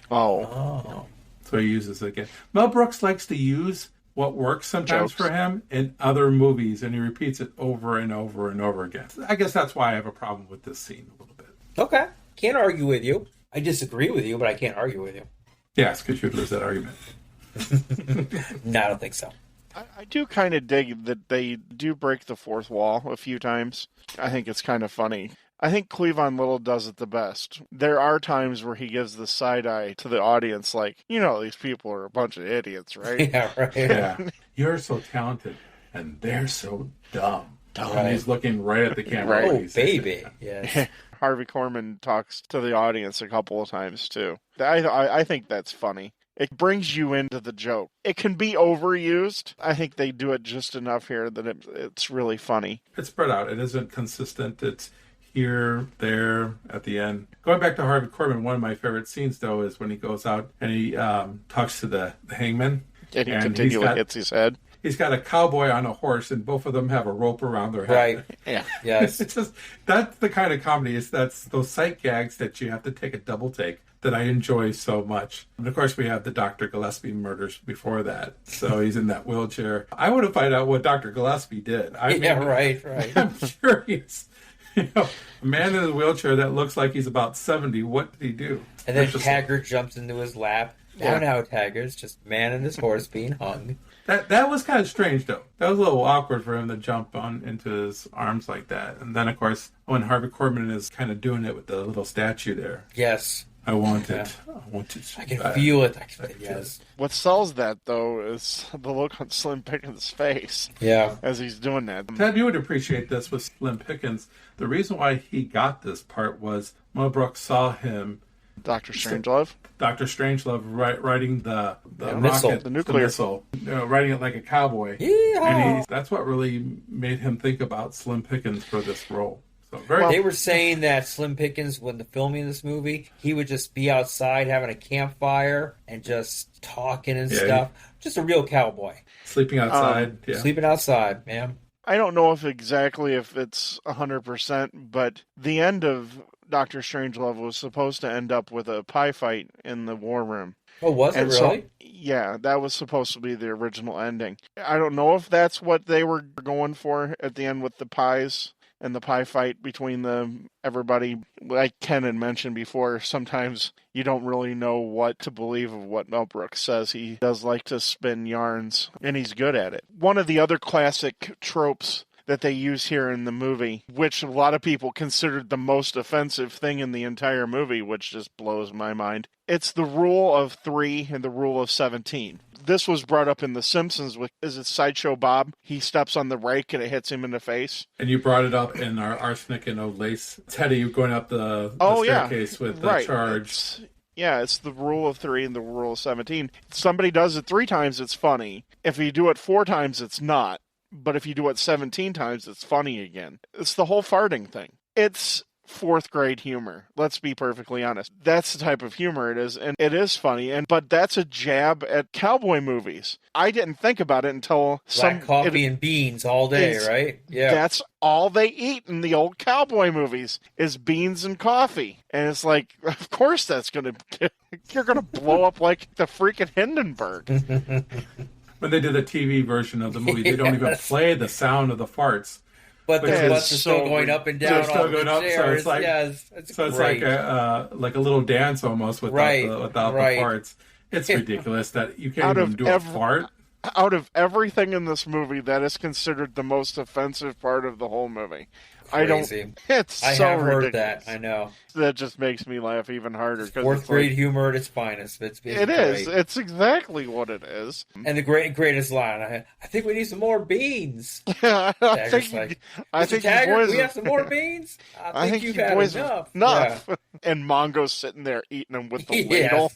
Oh.
So he uses it again. Mel Brooks likes to use what works sometimes
Jokes.
for him in other movies, and he repeats it over and over and over again. I guess that's why I have a problem with this scene a little bit.
Okay. Can't argue with you. I disagree with you, but I can't argue with you.
Yes, because you'd lose that argument.
No, I don't think so.
I do kind of dig that they do break the fourth wall a few times. I think it's kind of funny. I think Cleavon Little does it the best. There are times where he gives the side eye to the audience like, these people are a bunch of idiots, right?
Yeah, right.
Yeah. You're so talented, and they're so dumb.
Right.
And he's looking right at the camera.
Oh, baby. Yes.
Harvey Korman talks to the audience a couple of times, too. I think that's funny. It brings you into the joke. It can be overused. I think they do it just enough here that it's really funny.
It's spread out. It isn't consistent. It's here, there, at the end. Going back to Harvey Korman, one of my favorite scenes, though, is when he goes out and he talks to the hangman.
And he continually hits his head.
He's got a cowboy on a horse, and both of them have a rope around their head.
Right.
Yeah.
Yes.
It's just, that's the kind of comedy. That's those sight gags that you have to take a double take that I enjoy so much. And of course, we have the Dr. Gillespie murders before that. So he's in that wheelchair. I want to find out what Dr. Gillespie did.
Right.
I'm curious. A man in a wheelchair that looks like he's about 70. What did he do?
And then Taggart jumps into his lap. Now, Taggart's just man and his horse being hung.
That was kind of strange, though. That was a little awkward for him to jump on into his arms like that. And then, of course, when Harvey Korman is kind of doing it with the little statue there.
Yes.
I want it. I want it.
I can feel it. Yes.
What sells that, though, is the look on Slim Pickens' face.
Yeah.
As he's doing that.
Ted, you would appreciate this with Slim Pickens. The reason why he got this part was Mel Brooks saw him.
Dr. Strangelove?
Dr. Strangelove riding the
missile,
rocket,
the nuclear
missile, riding it like a cowboy.
Yeah.
And that's what really made him think about Slim Pickens for this role. So very
They were saying that Slim Pickens, when the filming this movie, he would just be outside having a campfire and just talking and stuff. Just a real cowboy.
sleeping outside.
Sleeping outside, man.
I don't know if it's 100%, but the end of Doctor Strangelove was supposed to end up with a pie fight in the war room.
Oh, was it really?
So, yeah, that was supposed to be the original ending. I don't know if that's what they were going for at the end with the pies and the pie fight between everybody. Like Ken had mentioned before, sometimes you don't really know what to believe of what Mel Brooks says. He does like to spin yarns, and he's good at it. One of the other classic tropes that they use here in the movie, which a lot of people considered the most offensive thing in the entire movie, which just blows my mind. It's the rule of 3 and the rule of 17. This was brought up in The Simpsons with, is it Sideshow Bob? He steps on the rake and it hits him in the face.
And you brought it up in our Arsenic and Old Lace. Teddy going up the staircase with the charge.
It's the rule of 3 and the rule of 17. If somebody does it 3 times, it's funny. If you do it 4 times, it's not. But if you do it 17 times, it's funny again. It's the whole farting thing. It's 4th grade humor. Let's be perfectly honest. That's the type of humor it is, and it is funny. But that's a jab at cowboy movies. I didn't think about it until
Black coffee and beans all day, right? Yeah.
That's all they eat in the old cowboy movies is beans and coffee. And it's like, of course you're gonna blow up like the freaking Hindenburg.
When they did the TV version of the movie, they don't even play the sound of the farts.
But the butts are still going up and down.
They're still going up, so it's like
it's
like a little dance almost without the farts. It's ridiculous that you can't even do a fart.
Out of everything in this movie, that is considered the most offensive part of the whole movie.
Crazy.
I have
heard that. I know.
That just makes me laugh even harder.
4th grade humor at its finest. It
is. It's exactly what it is.
And the greatest line, I think we need some more beans.
I think
we have some more beans? I think you've had enough.
Yeah. And Mongo's sitting there eating them with the ladle.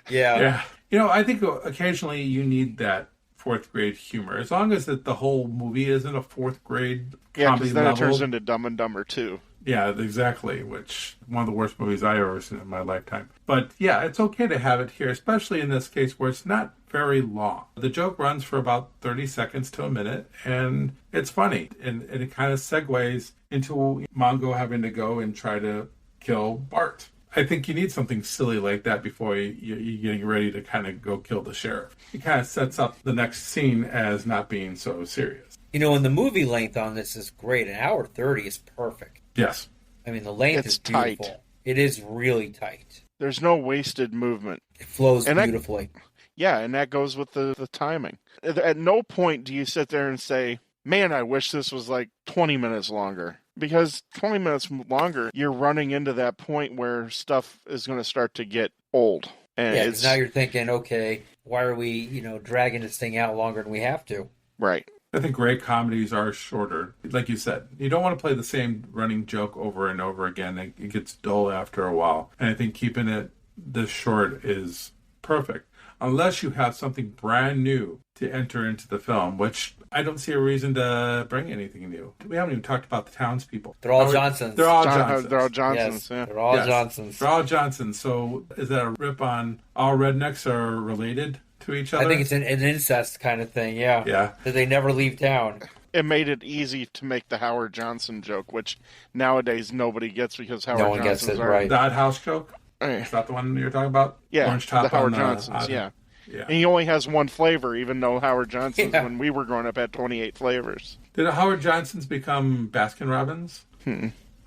Yeah.
I think occasionally you need that 4th grade humor, as long as the whole movie isn't a 4th grade comedy
then
level.
It turns into Dumb and Dumber 2.
Yeah, exactly, which one of the worst movies I ever seen in my lifetime. But yeah, it's okay to have it here, especially in this case where it's not very long. The joke runs for about 30 seconds to a minute, and it's funny, and it kind of segues into Mongo having to go and try to kill Bart. I think you need something silly like that before you're getting ready to kind of go kill the sheriff. It kind of sets up the next scene as not being so serious.
And the movie length on this is great. 1:30 is perfect.
Yes.
I mean, the length is beautiful.
Tight.
It is really tight.
There's no wasted movement.
It flows beautifully.
And that goes with the timing. At no point do you sit there and say, man, I wish this was like 20 minutes longer. Because 20 minutes longer, you're running into that point where stuff is going to start to get old. And
because now you're thinking, okay, why are we, dragging this thing out longer than we have to?
Right.
I think great comedies are shorter. Like you said, you don't want to play the same running joke over and over again. It gets dull after a while. And I think keeping it this short is perfect. Unless you have something brand new to enter into the film, which I don't see a reason to bring anything new. We haven't even talked about the townspeople.
They're all Johnsons.
They're all Johnsons.
They're all Johnsons,
yes,
yeah.
They're all Johnsons.
They're all Johnsons. So is that a rip on all rednecks are related to each other?
I think it's an incest kind of thing, yeah.
Yeah.
That they never leave town.
It made it easy to make the Howard Johnson joke, which nowadays nobody gets because Howard Johnson's are...
right.
The Odd House joke? Is that the one you're talking about?
Yeah,
Orange top
the Howard
on
Johnsons, yeah. And he only has one flavor, even though Howard Johnson's, when we were growing up, had 28 flavors.
Did Howard Johnson's become Baskin Robbins?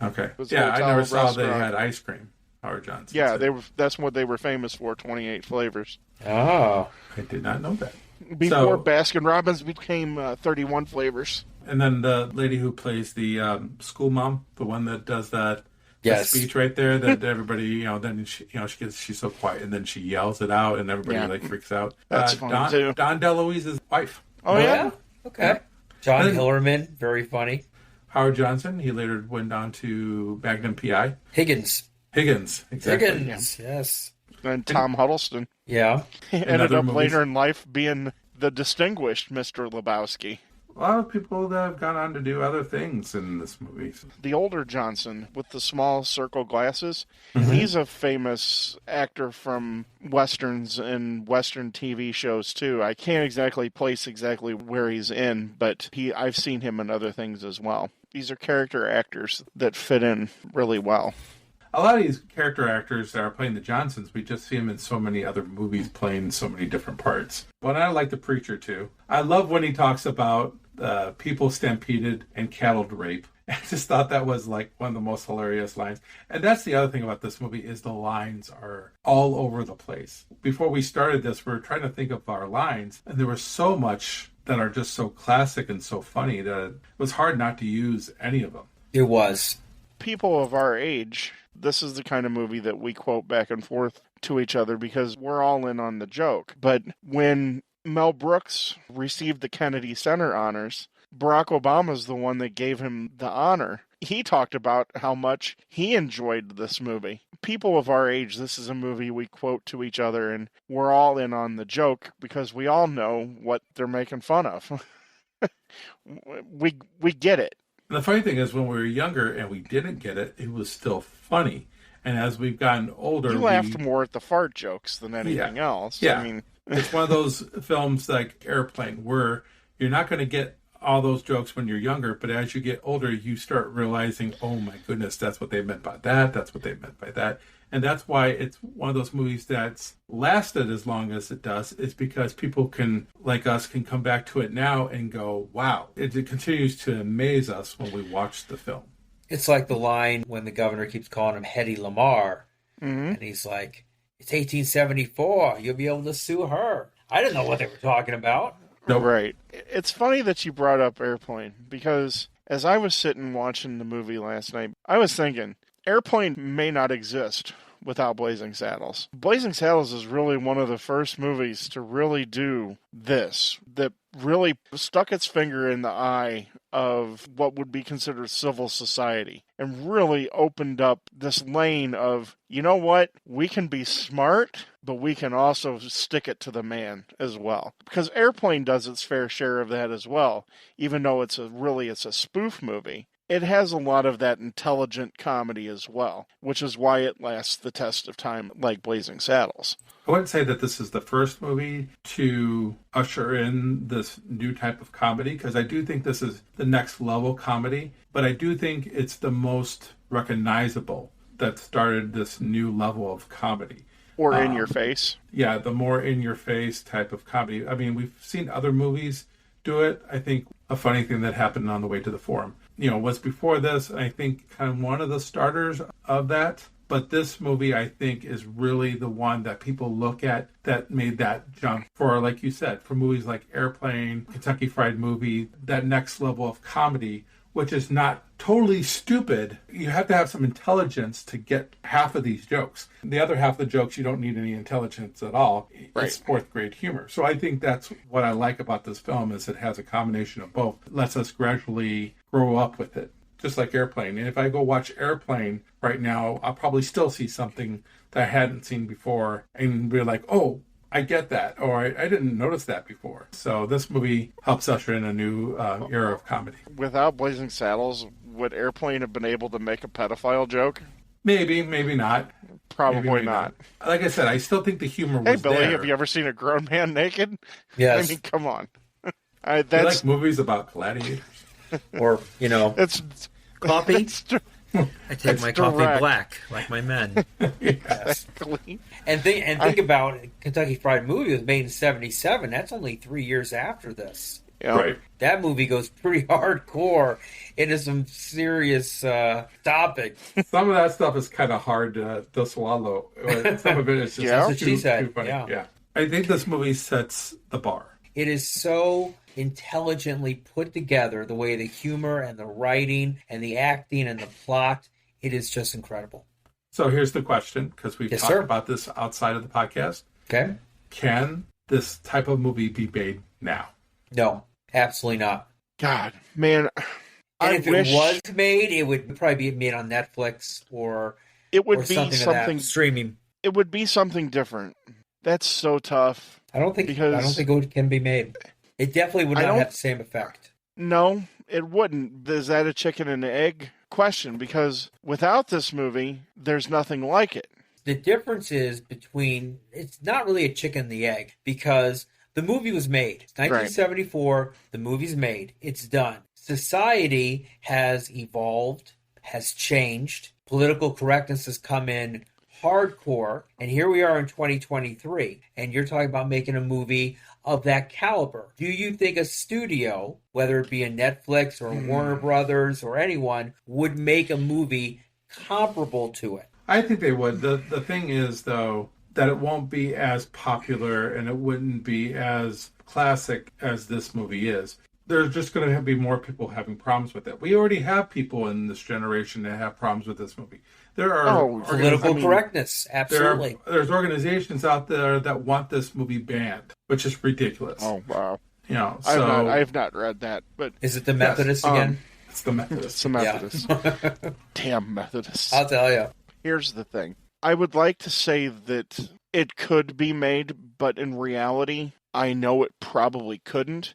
Okay.
Yeah,
I never saw they had ice cream. Howard Johnson.
Yeah, that's what they were famous for, 28 flavors.
Oh.
I did not know that.
Before Baskin Robbins became 31 flavors.
And then the lady who plays the school mom, the one that does that speech right there, that everybody, then she's so quiet, and then she yells it out, and everybody freaks out.
That's fun too.
Don DeLuise's wife.
Oh yeah?
Okay.
Yeah.
John Hillerman, very funny.
Howard Johnson, he later went on to Magnum PI.
Higgins,
exactly.
Higgins, yes.
And Tom Huddleston.
Yeah.
Ended up later in life being the distinguished Mr. Lebowski.
a lot of people that have gone on to do other things in this movie.
The older Johnson with the small circle glasses, he's a famous actor from Westerns and Western TV shows too. I can't exactly place exactly where he's in, but I've seen him in other things as well. These are character actors that fit in really well.
A lot of these character actors that are playing the Johnsons, we just see them in so many other movies playing so many different parts. But I like the Preacher, too. I love when he talks about people stampeded and cattle rape. I just thought that was like one of the most hilarious lines. And that's the other thing about this movie is the lines are all over the place. Before we started this, we were trying to think of our lines, and there was so much that are just so classic and so funny that it was hard not to use any of them.
It was.
People of our age, this is the kind of movie that we quote back and forth to each other because we're all in on the joke. But when Mel Brooks received the Kennedy Center honors, Barack Obama's the one that gave him the honor. He talked about how much he enjoyed this movie. People of our age, this is a movie we quote to each other, and we're all in on the joke because we all know what they're making fun of. we get it.
And the funny thing is, when we were younger and we didn't get it, it was still funny. And as we've gotten older,
you laughed more at the fart jokes than anything else.
Yeah,
I mean,
it's one of those films like Airplane where you're not going to get all those jokes when you're younger, but as you get older, you start realizing, oh my goodness, that's what they meant by that. That's what they meant by that. And that's why it's one of those movies that's lasted as long as it does, is because people can, like us, can come back to it now and go, wow. It continues to amaze us when we watch the film.
It's like the line when the governor keeps calling him Hedy Lamarr, and he's like, it's 1874. You'll be able to sue her. I didn't know what they were talking about.
No.
Right. It's funny that you brought up Airplane because as I was sitting watching the movie last night, I was thinking, Airplane may not exist without Blazing Saddles. Blazing Saddles is really one of the first movies to really do this, that really stuck its finger in the eye of what would be considered civil society and really opened up this lane of, you know what, we can be smart, but we can also stick it to the man as well. Because Airplane does its fair share of that as well, even though it's a spoof movie. It has a lot of that intelligent comedy as well, which is why it lasts the test of time like Blazing Saddles.
I wouldn't say that this is the first movie to usher in this new type of comedy, because I do think this is the next level comedy, but I do think it's the most recognizable that started this new level of comedy.
Or in your face.
Yeah, the more in your face type of comedy. I mean, we've seen other movies do it. I think a funny thing that happened on the way to the forum, was before this, I think kind of one of the starters of that. But this movie, I think, is really the one that people look at that made that jump for, like you said, for movies like Airplane, Kentucky Fried Movie, that next level of comedy, which is not totally stupid. You have to have some intelligence to get half of these jokes. The other half of the jokes, you don't need any intelligence at all.
Right.
It's fourth grade humor. So I think that's what I like about this film, is it has a combination of both. It lets us gradually grow up with it, just like Airplane. And if I go watch Airplane right now, I'll probably still see something that I hadn't seen before and be like, oh, I get that, or I didn't notice that before. So this movie helps usher in a new era of comedy.
Without Blazing Saddles, would Airplane have been able to make a pedophile joke?
Maybe, maybe not.
Probably
Maybe
not.
Like I said, I still think the humor was
Hey, Billy,
there.
have you ever seen a grown man naked?
Yes.
I mean, come on.
You
That's
like movies about gladiators?
Or,
it's
coffee.
it's
I take my coffee
direct.
black, like my men. Yes.
exactly.
And think about it. Kentucky Fried Movie was made in 1977. That's only 3 years after this.
Yeah.
Right.
That movie goes pretty hardcore into some serious topics.
Some of that stuff is kind of hard to swallow. Some of it is just
Yeah. That's
what she said,
too funny.
yeah.
I think this movie sets the bar.
It is so intelligently put together, the way the humor and the writing and the acting and the plot. It is just incredible.
So here's the question, because we've
Yes,
talked
sir.
about this outside of the podcast.
Okay?
Can this type of movie be made now?
No, absolutely not.
God, man,
And
I
if
wish
it was made, it would probably be made on Netflix or
it would
or
be
something of that streaming.
It would be something different. That's so tough.
I don't think
Because-
it can be made. It definitely would
I
not
don't-
have the same effect.
No, it wouldn't. Is that a chicken and egg question? Because without this movie, there's nothing like it.
The difference is between, it's not really a chicken and the egg, because the movie was made. It's 1974, the movie's made, it's done. Society has evolved, has changed, political correctness has come in hardcore, and here we are in 2023, and you're talking about making a movie of that caliber. Do you think a studio, whether it be a Netflix or Warner Brothers or anyone, would make a movie comparable to it?
I think they would. The thing is, though, that it won't be as popular and it wouldn't be as classic as this movie is. There's just going to be more people having problems with it. We already have people in this generation that have problems with this movie. There are
political correctness, absolutely.
There's organizations out there that want this movie banned, which is ridiculous.
Oh, wow.
You know, so
I have not read that, but
is it the Methodists again?
It's the Methodists.
It's the Methodists.
Yeah.
Damn Methodists.
I'll tell you.
Here's the thing. I would like to say that it could be made, but in reality, I know it probably couldn't.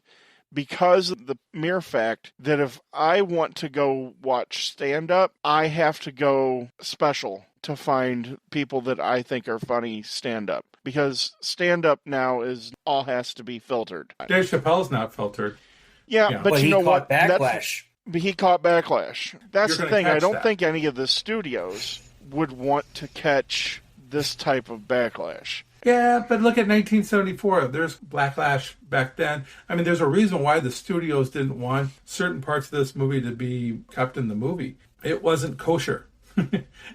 Because of the mere fact that if I want to go watch stand-up, I have to go special to find people that I think are funny stand-up. Because stand-up now all has to be filtered.
Dave Chappelle's not filtered.
Yeah, but you know what?
Backlash.
He caught backlash. That's the thing. I don't think any of the studios would want to catch this type of backlash.
Yeah, but look at 1974. There's backlash back then. I mean, there's a reason why the studios didn't want certain parts of this movie to be kept in the movie. It wasn't kosher.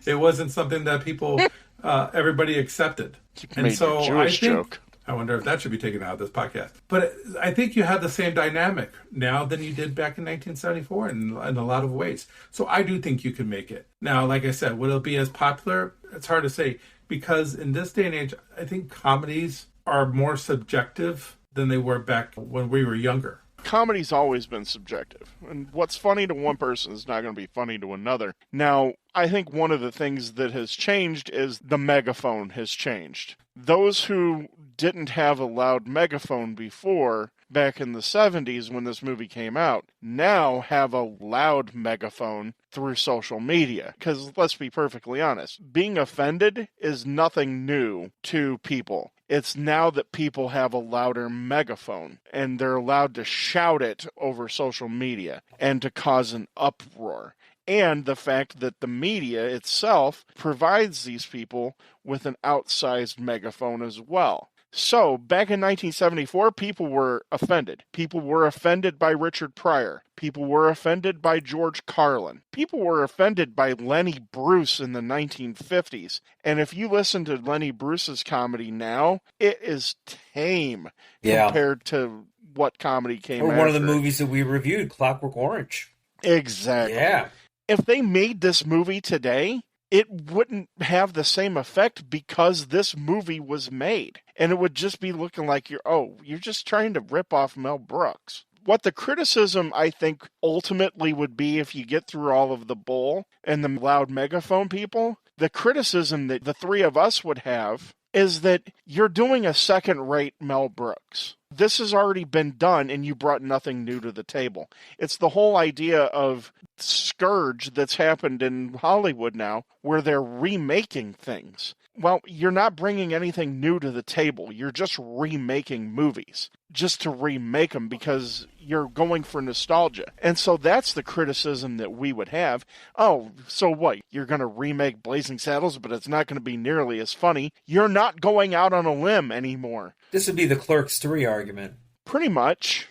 It wasn't something that people, everybody accepted.
And so I think, joke.
I wonder if that should be taken out of this podcast. But I think you have the same dynamic now than you did back in 1974 in a lot of ways. So I do think you can make it. Now, like I said, will it be as popular? It's hard to say. Because in this day and age, I think comedies are more subjective than they were back when we were younger.
Comedy's always been subjective. And what's funny to one person is not going to be funny to another. Now, I think one of the things that has changed is the megaphone has changed. Those who didn't have a loud megaphone before, back in the 70s when this movie came out, now have a loud megaphone through social media. Because let's be perfectly honest, being offended is nothing new to people. It's now that people have a louder megaphone and they're allowed to shout it over social media and to cause an uproar. And the fact that the media itself provides these people with an outsized megaphone as well. So, back in 1974, people were offended. People were offended by Richard Pryor. People were offended by George Carlin. People were offended by Lenny Bruce in the 1950s. And if you listen to Lenny Bruce's comedy now, it is tame compared to what comedy came after.
Or one of the movies that we reviewed, Clockwork Orange.
Exactly.
Yeah.
If they made this movie today, it wouldn't have the same effect because this movie was made. And it would just be looking like you're just trying to rip off Mel Brooks. What the criticism, I think, ultimately would be if you get through all of the bull and the loud megaphone people, the criticism that the three of us would have is that you're doing a second-rate Mel Brooks. This has already been done, and you brought nothing new to the table. It's the whole idea of scourge that's happened in Hollywood now, where they're remaking things. Well, you're not bringing anything new to the table. You're just remaking movies, just to remake them because you're going for nostalgia. And so that's the criticism that we would have. Oh, so what? You're going to remake Blazing Saddles, but it's not going to be nearly as funny. You're not going out on a limb anymore.
This would be the Clerks 3 argument.
Pretty much.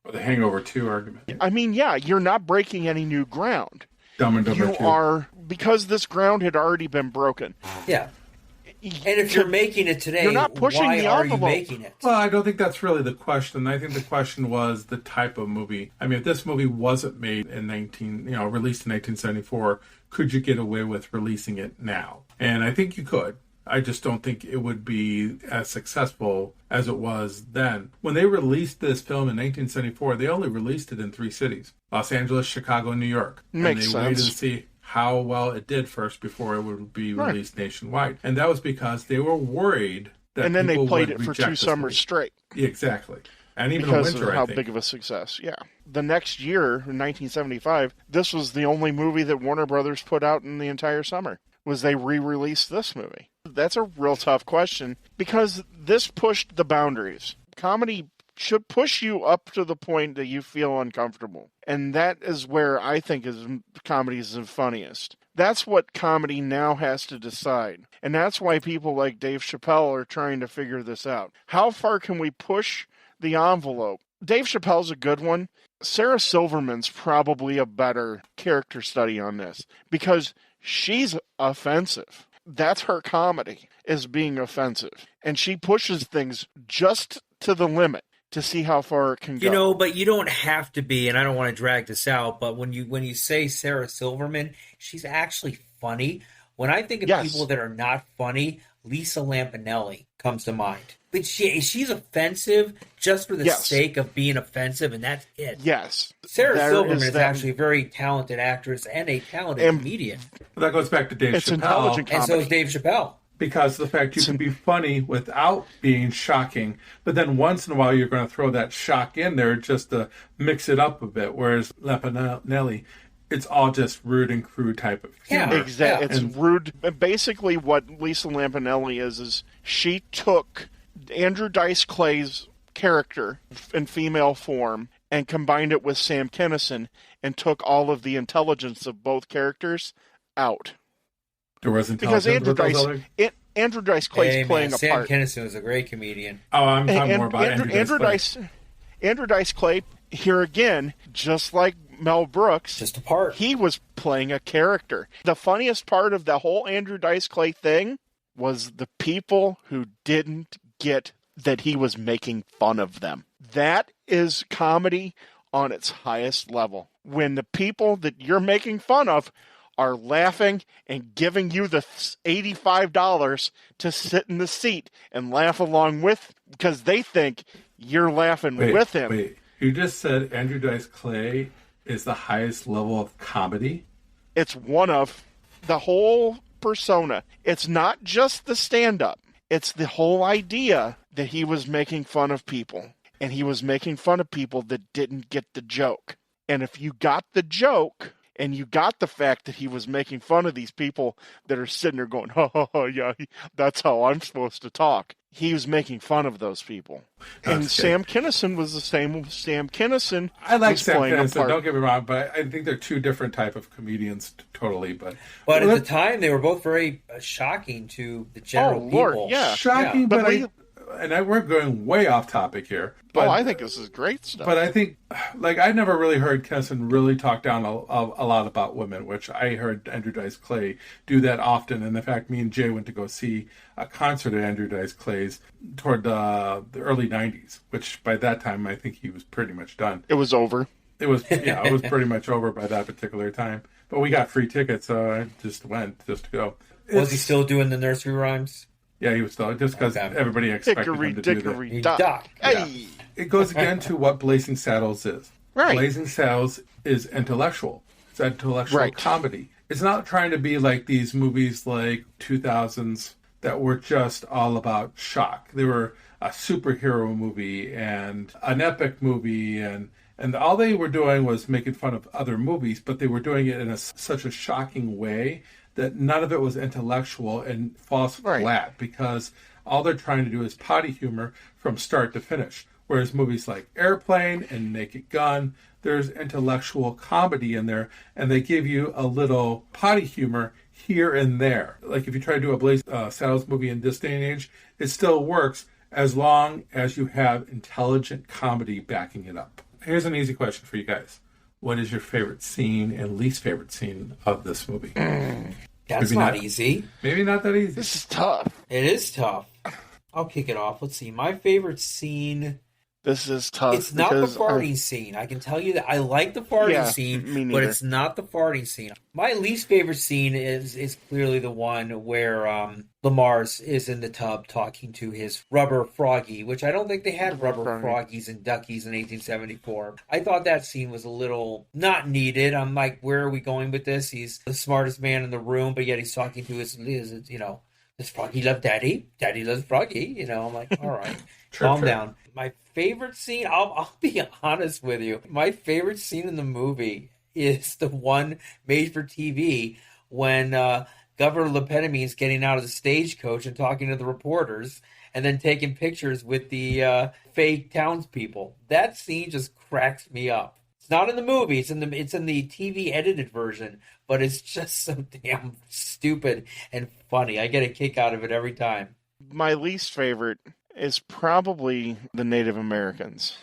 Or the Hangover 2 argument.
I mean, yeah, you're not breaking any new ground.
Dumb and Dumber 2.
You are, because this ground had already been broken.
Yeah. And if you're making it today,
you're not pushing
why
the
are you
envelope.
making it?
Well, I don't think that's really the question. I think the question was the type of movie. I mean, if this movie wasn't made in released in 1974, could you get away with releasing it now? And I think you could. I just don't think it would be as successful as it was then. When they released this film in 1974, they only released it in 3 cities: Los Angeles, Chicago, and New York.
Makes
and they
sense.
waited to see how well it did first before it would be released nationwide. And that was because they were worried that
and then they
people
played
would
it for
reject
2
this
summers
movie.
straight.
Exactly. And even
because
Winter,
of how
I think.
big of a success. Yeah. The next year, in 1975, this was the only movie that Warner Brothers put out in the entire summer, was they re-released this movie. That's a real tough question because this pushed the boundaries. Comedy should push you up to the point that you feel uncomfortable. And that is where I think comedy is the funniest. That's what comedy now has to decide. And that's why people like Dave Chappelle are trying to figure this out. How far can we push the envelope? Dave Chappelle's a good one. Sarah Silverman's probably a better character study on this because she's offensive. That's her comedy, is being offensive. And she pushes things just to the limit to see how far it can go.
You know, but you don't have to be, and I don't want to drag this out, but when you say Sarah Silverman, she's actually funny. When I think of people that are not funny, Lisa Lampanelli comes to mind. But she's offensive just for the sake of being offensive, and that's it.
Yes.
Sarah Silverman is actually a very talented actress and a talented comedian.
Well, that goes back to Dave Chappelle.
Intelligent comedy.
And so is Dave Chappelle.
Because of the fact you can be funny without being shocking, but then once in a while you're going to throw that shock in there just to mix it up a bit. Whereas Lampanelli, it's all just rude and crude type of humor.
Yeah, exactly. It's rude. Basically, what Lisa Lampanelli is she took Andrew Dice Clay's character in female form and combined it with Sam Kinison and took all of the intelligence of both characters out.
There was
because Andrew Dice Clay's playing a
Sam
part.
Sam Kinison was a great comedian.
Oh, I'm talking more about
Andrew Dice Clay, here again, just like Mel Brooks,
just a part.
He was playing a character. The funniest part of the whole Andrew Dice Clay thing was the people who didn't get that he was making fun of them. That is comedy on its highest level. When the people that you're making fun of are laughing and giving you the $85 to sit in the seat and laugh along with, because they think you're laughing with him.
Wait, you just said Andrew Dice Clay is the highest level of comedy?
It's one of the whole persona. It's not just the stand-up. It's the whole idea that he was making fun of people. And he was making fun of people that didn't get the joke. And if you got the joke, and you got the fact that he was making fun of these people that are sitting there going, yeah, that's how I'm supposed to talk. He was making fun of those people. And Sam Kinison was the same. Sam Kinison.
I like Sam Kinison, don't get me wrong, but I think they're two different type of comedians totally. But
at the time, they were both very shocking to the general people.
Yeah.
Shocking, but we're going way off topic here. But,
I think this is great stuff.
But I think, I never really heard Kinison really talk down a lot about women, which I heard Andrew Dice Clay do that often. And in fact, me and Jay went to go see a concert at Andrew Dice Clay's toward the early 90s, which by that time, I think he was pretty much done.
It was over.
It was pretty much over by that particular time. But we got free tickets, so I just went just to go.
Was he still doing the nursery rhymes?
Yeah, he was still, just because everybody expected him to do that.
Hey.
It goes again to what Blazing Saddles is.
Right.
Blazing Saddles is intellectual. It's intellectual comedy. It's not trying to be like these movies like 2000s that were just all about shock. They were a superhero movie and an epic movie, and all they were doing was making fun of other movies, but they were doing it in such a shocking way that none of it was intellectual and falls flat, because all they're trying to do is potty humor from start to finish. Whereas movies like Airplane and Naked Gun, there's intellectual comedy in there, and they give you a little potty humor here and there. Like if you try to do a Blaze Saddles movie in this day and age, it still works as long as you have intelligent comedy backing it up. Here's an easy question for you guys. What is your favorite scene and least favorite scene of this movie?
That's not easy.
Maybe not that easy.
This is tough.
It is tough. I'll kick it off. Let's see. My favorite scene.
This is tough.
It's not the farting scene. I can tell you that. I like the farting scene, but it's not the farting scene. My least favorite scene is clearly the one where Lamar's is in the tub talking to his rubber froggy, which I don't think they had rubber froggies and duckies in 1874. I thought that scene was a little not needed. I'm like, where are we going with this? He's the smartest man in the room, but yet he's talking to his does Froggy love Daddy? Daddy loves Froggy. I'm like, all right, calm down. My favorite scene, I'll be honest with you. My favorite scene in the movie is the one made for TV when Governor Lepetamy is getting out of the stagecoach and talking to the reporters and then taking pictures with the fake townspeople. That scene just cracks me up. It's not in the movie, it's in the TV edited version, but it's just so damn stupid and funny. I get a kick out of it every time.
My least favorite is probably the Native Americans.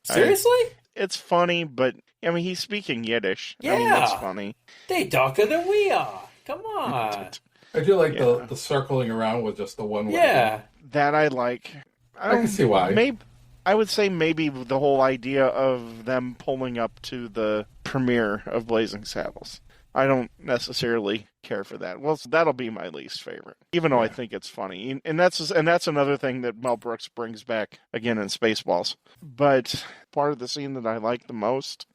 Seriously?
It's funny, but I mean, he's speaking Yiddish.
Yeah.
I mean, that's funny.
They darker than we are. Come on.
I do like the circling around with just the one way.
Yeah.
That I like.
I can see why.
Maybe, I would say maybe the whole idea of them pulling up to the premiere of Blazing Saddles. I don't necessarily care for that. Well, that'll be my least favorite, even though I think it's funny. And that's another thing that Mel Brooks brings back again in Spaceballs. But part of the scene that I like the most,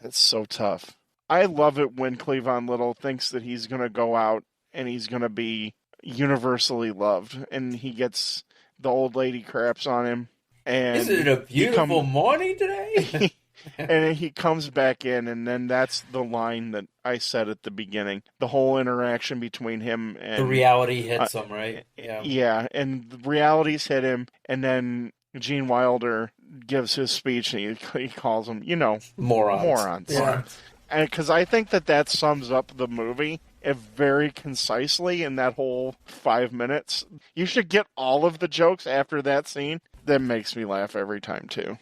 it's so tough. I love it when Cleavon Little thinks that he's going to go out and he's going to be universally loved, and he gets the old lady craps on him. And
Isn't it a beautiful morning today?
and he comes back in, and then that's the line that I said at the beginning. The whole interaction between him and...
The reality hits him, right? Yeah.
Yeah, and the realities hit him, and then Wilder gives his speech, and he calls them, morons.
Yeah.
And because I think that sums up the movie very concisely in that whole 5 minutes. You should get all of the jokes after that scene. That makes me laugh every time, too.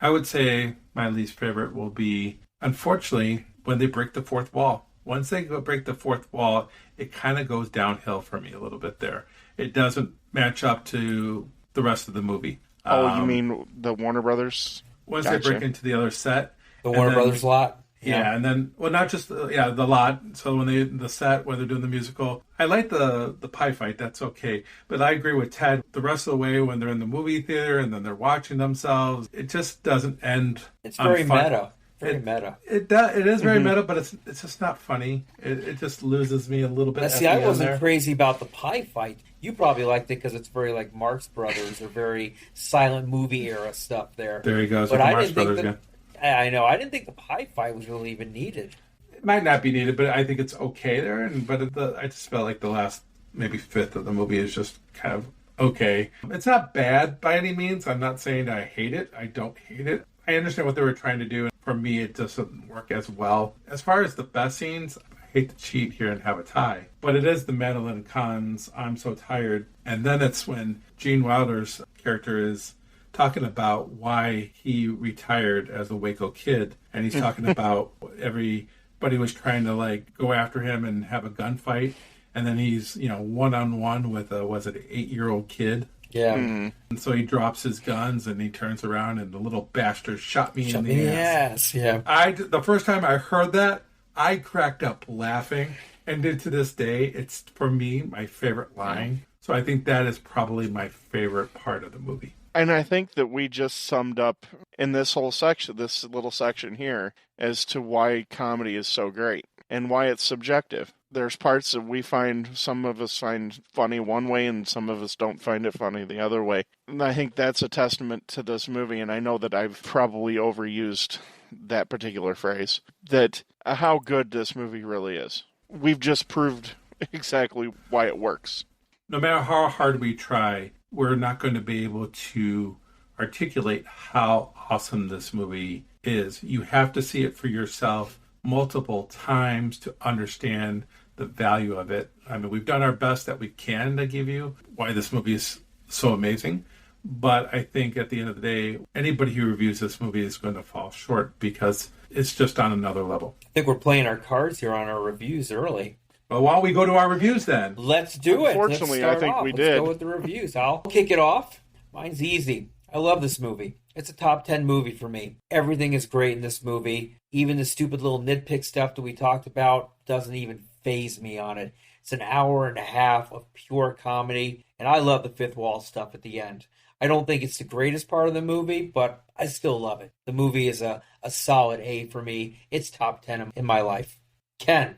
I would say my least favorite will be, unfortunately, when they break the fourth wall. Once they break the fourth wall, it kind of goes downhill for me a little bit there. It doesn't match up to the rest of the movie.
Oh, you mean the Warner Brothers?
Once they break into the other set.
The Warner Brothers lot?
Yeah, and then, well, not just, the lot. So when they're doing the musical, I like the pie fight. That's okay. But I agree with Ted. The rest of the way, when they're in the movie theater and then they're watching themselves, it just doesn't end.
It's very meta. Very meta.
It is very meta, but it's just not funny. It just loses me a little bit.
Now, see, I wasn't crazy about the pie fight. You probably liked it because it's very like Marx Brothers or very silent movie era stuff there.
There you go.
But I didn't think that. I know. I didn't think the pie fight was really even needed.
It might not be needed, but I think it's okay there. I just felt like the last maybe fifth of the movie is just kind of okay. It's not bad by any means. I'm not saying I hate it. I don't hate it. I understand what they were trying to do. And for me, it doesn't work as well. As far as the best scenes, I hate to cheat here and have a tie, but it is the Madeline Kahn's "I'm So Tired," and then it's when Gene Wilder's character is talking about why he retired as a Waco kid, and he's talking about everybody was trying to go after him and have a gunfight, and then he's one-on-one with an 8-year-old kid.
Yeah.
And so he drops his guns and he turns around and the little bastard shot me in the ass.
Yeah.
The first time I heard that, I cracked up laughing, and to this day, it's for me my favorite line. So I think that is probably my favorite part of the movie.
And I think that we just summed up in this whole section, this little section here, as to why comedy is so great and why it's subjective. There's parts that some of us find funny one way and some of us don't find it funny the other way. And I think that's a testament to this movie, and I know that I've probably overused that particular phrase, that how good this movie really is. We've just proved exactly why it works.
No matter how hard we try, we're not going to be able to articulate how awesome this movie is. You have to see it for yourself multiple times to understand the value of it. I mean, we've done our best that we can to give you why this movie is so amazing. But I think at the end of the day, anybody who reviews this movie is going to fall short because it's just on another level.
I think we're playing our cards here on our reviews early.
Well, why don't we go to our reviews then?
Let's do it.
Unfortunately, I think we did.
Let's go with the reviews. I'll kick it off. Mine's easy. I love this movie. It's a top 10 movie for me. Everything is great in this movie. Even the stupid little nitpick stuff that we talked about doesn't even faze me on it. It's an hour and a half of pure comedy, and I love the fifth wall stuff at the end. I don't think it's the greatest part of the movie, but I still love it. The movie is a solid A for me. It's top 10 in my life. Ken.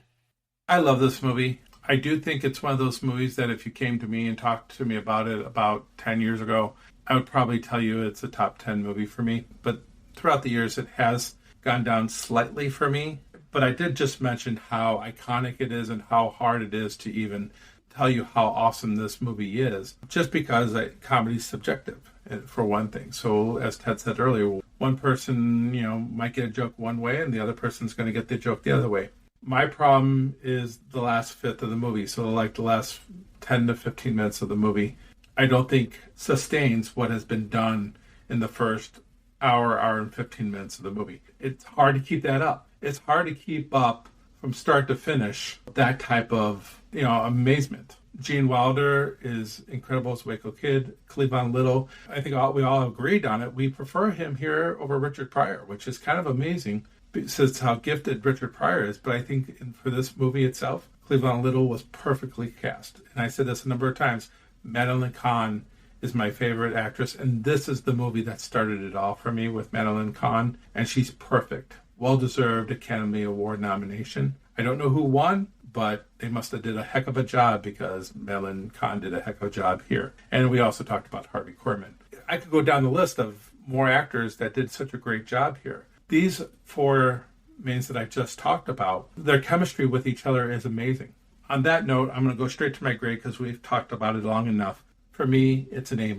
I love this movie. I do think it's one of those movies that if you came to me and talked to me about it about 10 years ago, I would probably tell you it's a top 10 movie for me, but throughout the years it has gone down slightly for me. But I did just mention how iconic it is and how hard it is to even tell you how awesome this movie is, just because comedy is subjective, for one thing. So as Ted said earlier, one person, might get a joke one way and the other person's going to get the joke the other way. My problem is the last fifth of the movie. So like the last 10 to 15 minutes of the movie, I don't think sustains what has been done in the first hour and 15 minutes of the movie. It's hard to keep that up. It's hard to keep up from start to finish that type of, amazement. Gene Wilder is incredible as Waco Kid. Cleavon Little, I think we all agreed on it. We prefer him here over Richard Pryor, which is kind of amazing since how gifted Richard Pryor is. But I think for this movie itself, Cleavon Little was perfectly cast. And I said this a number of times. Madeline Kahn is my favorite actress, and this is the movie that started it all for me with Madeline Kahn, and she's perfect. Well-deserved Academy Award nomination. I don't know who won, but they must have did a heck of a job because Madeline Kahn did a heck of a job here. And we also talked about Harvey Korman. I could go down the list of more actors that did such a great job here. These four mains that I just talked about, their chemistry with each other is amazing. On that note, I'm going to go straight to my grade because we've talked about it long enough. For me, it's an A-.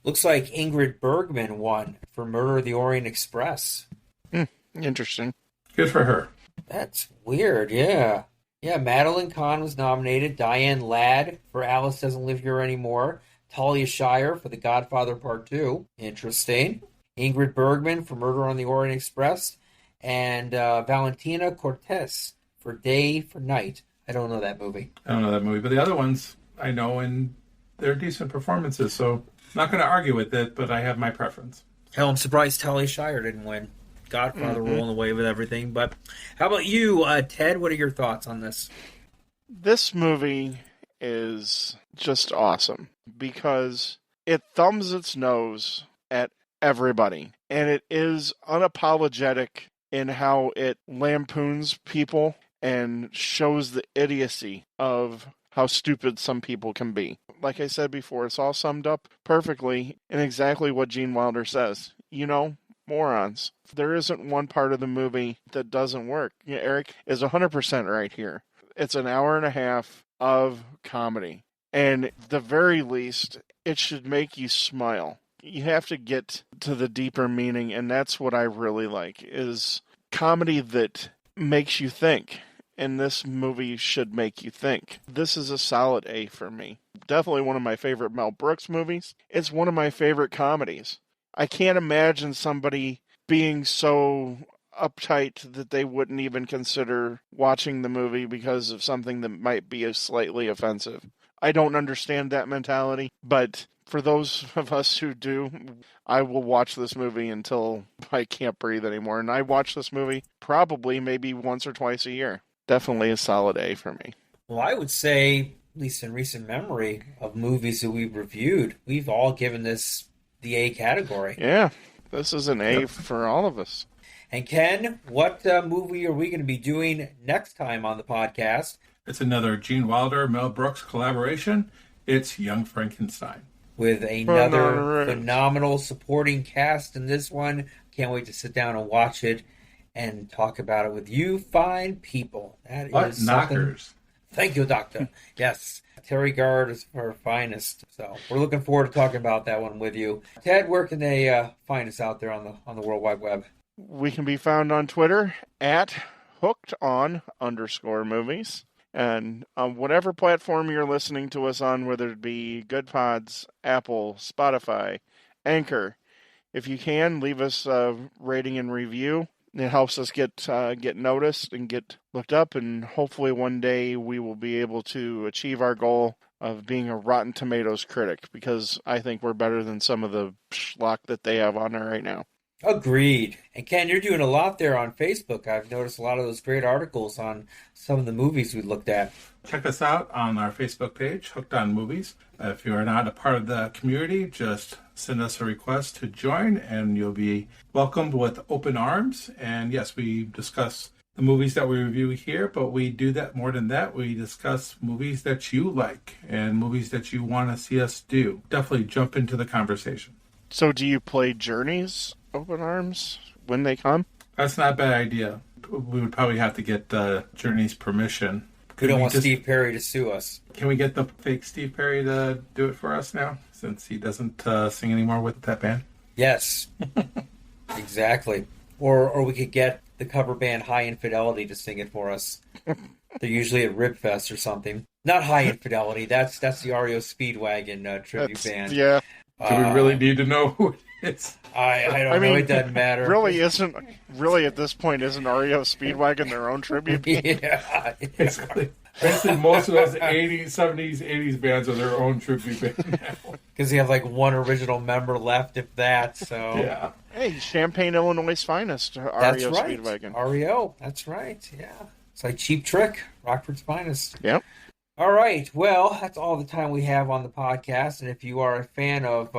Looks like Ingrid Bergman won for Murder of the Orient Express.
Interesting.
Good for her.
That's weird, yeah. Yeah, Madeline Kahn was nominated. Diane Ladd for Alice Doesn't Live Here Anymore. Talia Shire for The Godfather Part 2. Interesting. Ingrid Bergman for Murder on the Orient Express. And Valentina Cortez for Day for Night. I don't know that movie.
I don't know that movie, but the other ones I know, and they're decent performances, so I'm not going to argue with it, but I have my preference.
Hell, I'm surprised Talia Shire didn't win. Godfather rolling away with everything. But how about you, Ted? What are your thoughts on this?
This movie is just awesome because it thumbs its nose at everybody, and it is unapologetic in how it lampoons people and shows the idiocy of how stupid some people can be. Like I said before, it's all summed up perfectly in exactly what Gene Wilder says. Morons. There isn't one part of the movie that doesn't work. Eric is 100% right here. It's an hour and a half of comedy. And at the very least, it should make you smile. You have to get to the deeper meaning, and that's what I really like, is comedy that makes you think. And this movie should make you think. This is a solid A for me. Definitely one of my favorite Mel Brooks movies. It's one of my favorite comedies. I can't imagine somebody being so uptight that they wouldn't even consider watching the movie because of something that might be slightly offensive. I don't understand that mentality, but for those of us who do, I will watch this movie until I can't breathe anymore. And I watch this movie probably maybe once or twice a year. Definitely a solid A for me.
Well, I would say, at least in recent memory of movies that we've reviewed, we've all given this the A category.
Yeah, this is an A for all of us.
And Ken, what movie are we going to be doing next time on the podcast?
It's another Gene Wilder, Mel Brooks collaboration. It's Young Frankenstein.
With another phenomenal supporting cast in this one. Can't wait to sit down and watch it and talk about it with you fine people. That is
knockers.
Thank you, Doctor. Yes. Terry Gard is our finest. So we're looking forward to talking about that one with you. Ted, where can they find us out there on the World Wide Web?
We can be found on Twitter at hookedon_movies. And on whatever platform you're listening to us on, whether it be Good Pods, Apple, Spotify, Anchor, if you can, leave us a rating and review. It helps us get noticed and get looked up, and hopefully one day we will be able to achieve our goal of being a Rotten Tomatoes critic, because I think we're better than some of the schlock that they have on there right now.
Agreed. And Ken, you're doing a lot there on Facebook. I've noticed a lot of those great articles on some of the movies we looked at.
Check us out on our Facebook page, Hooked on Movies. If you are not a part of the community, just send us a request to join, and you'll be welcomed with open arms. And yes, we discuss the movies that we review here, but we do that more than that. We discuss movies that you like and movies that you want to see us do. Definitely jump into the conversation.
So do you play Journey's Open Arms when they come?
That's not a bad idea. We would probably have to get Journey's permission.
We don't want Steve Perry to sue us.
Can we get the fake Steve Perry to do it for us now, since he doesn't sing anymore with that band?
Yes, exactly. Or we could get the cover band High Infidelity to sing it for us. They're usually at Ribfest or something. Not High Infidelity. That's the REO Speedwagon tribute band.
Yeah.
Do we really need to know who it is?
I don't know. It doesn't matter.
Really at this point, isn't REO Speedwagon their own tribute band?
Yeah.
Basically, most of those 80s, 70s, 80s bands are their own tribute band now.
Because they have like one original member left, if that. So
Yeah.
Hey, Champaign, Illinois' finest, REO
that's right.
Speedwagon.
REO. That's right. Yeah. It's like Cheap Trick, Rockford's finest.
Yep.
All right. Well, that's all the time we have on the podcast. And if you are a fan of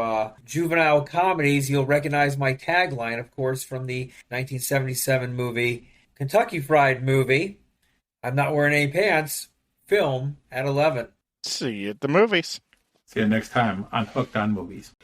juvenile comedies, you'll recognize my tagline, of course, from the 1977 movie Kentucky Fried Movie. I'm not wearing any pants. Film at 11.
See you at the movies.
See you next time on Hooked on Movies.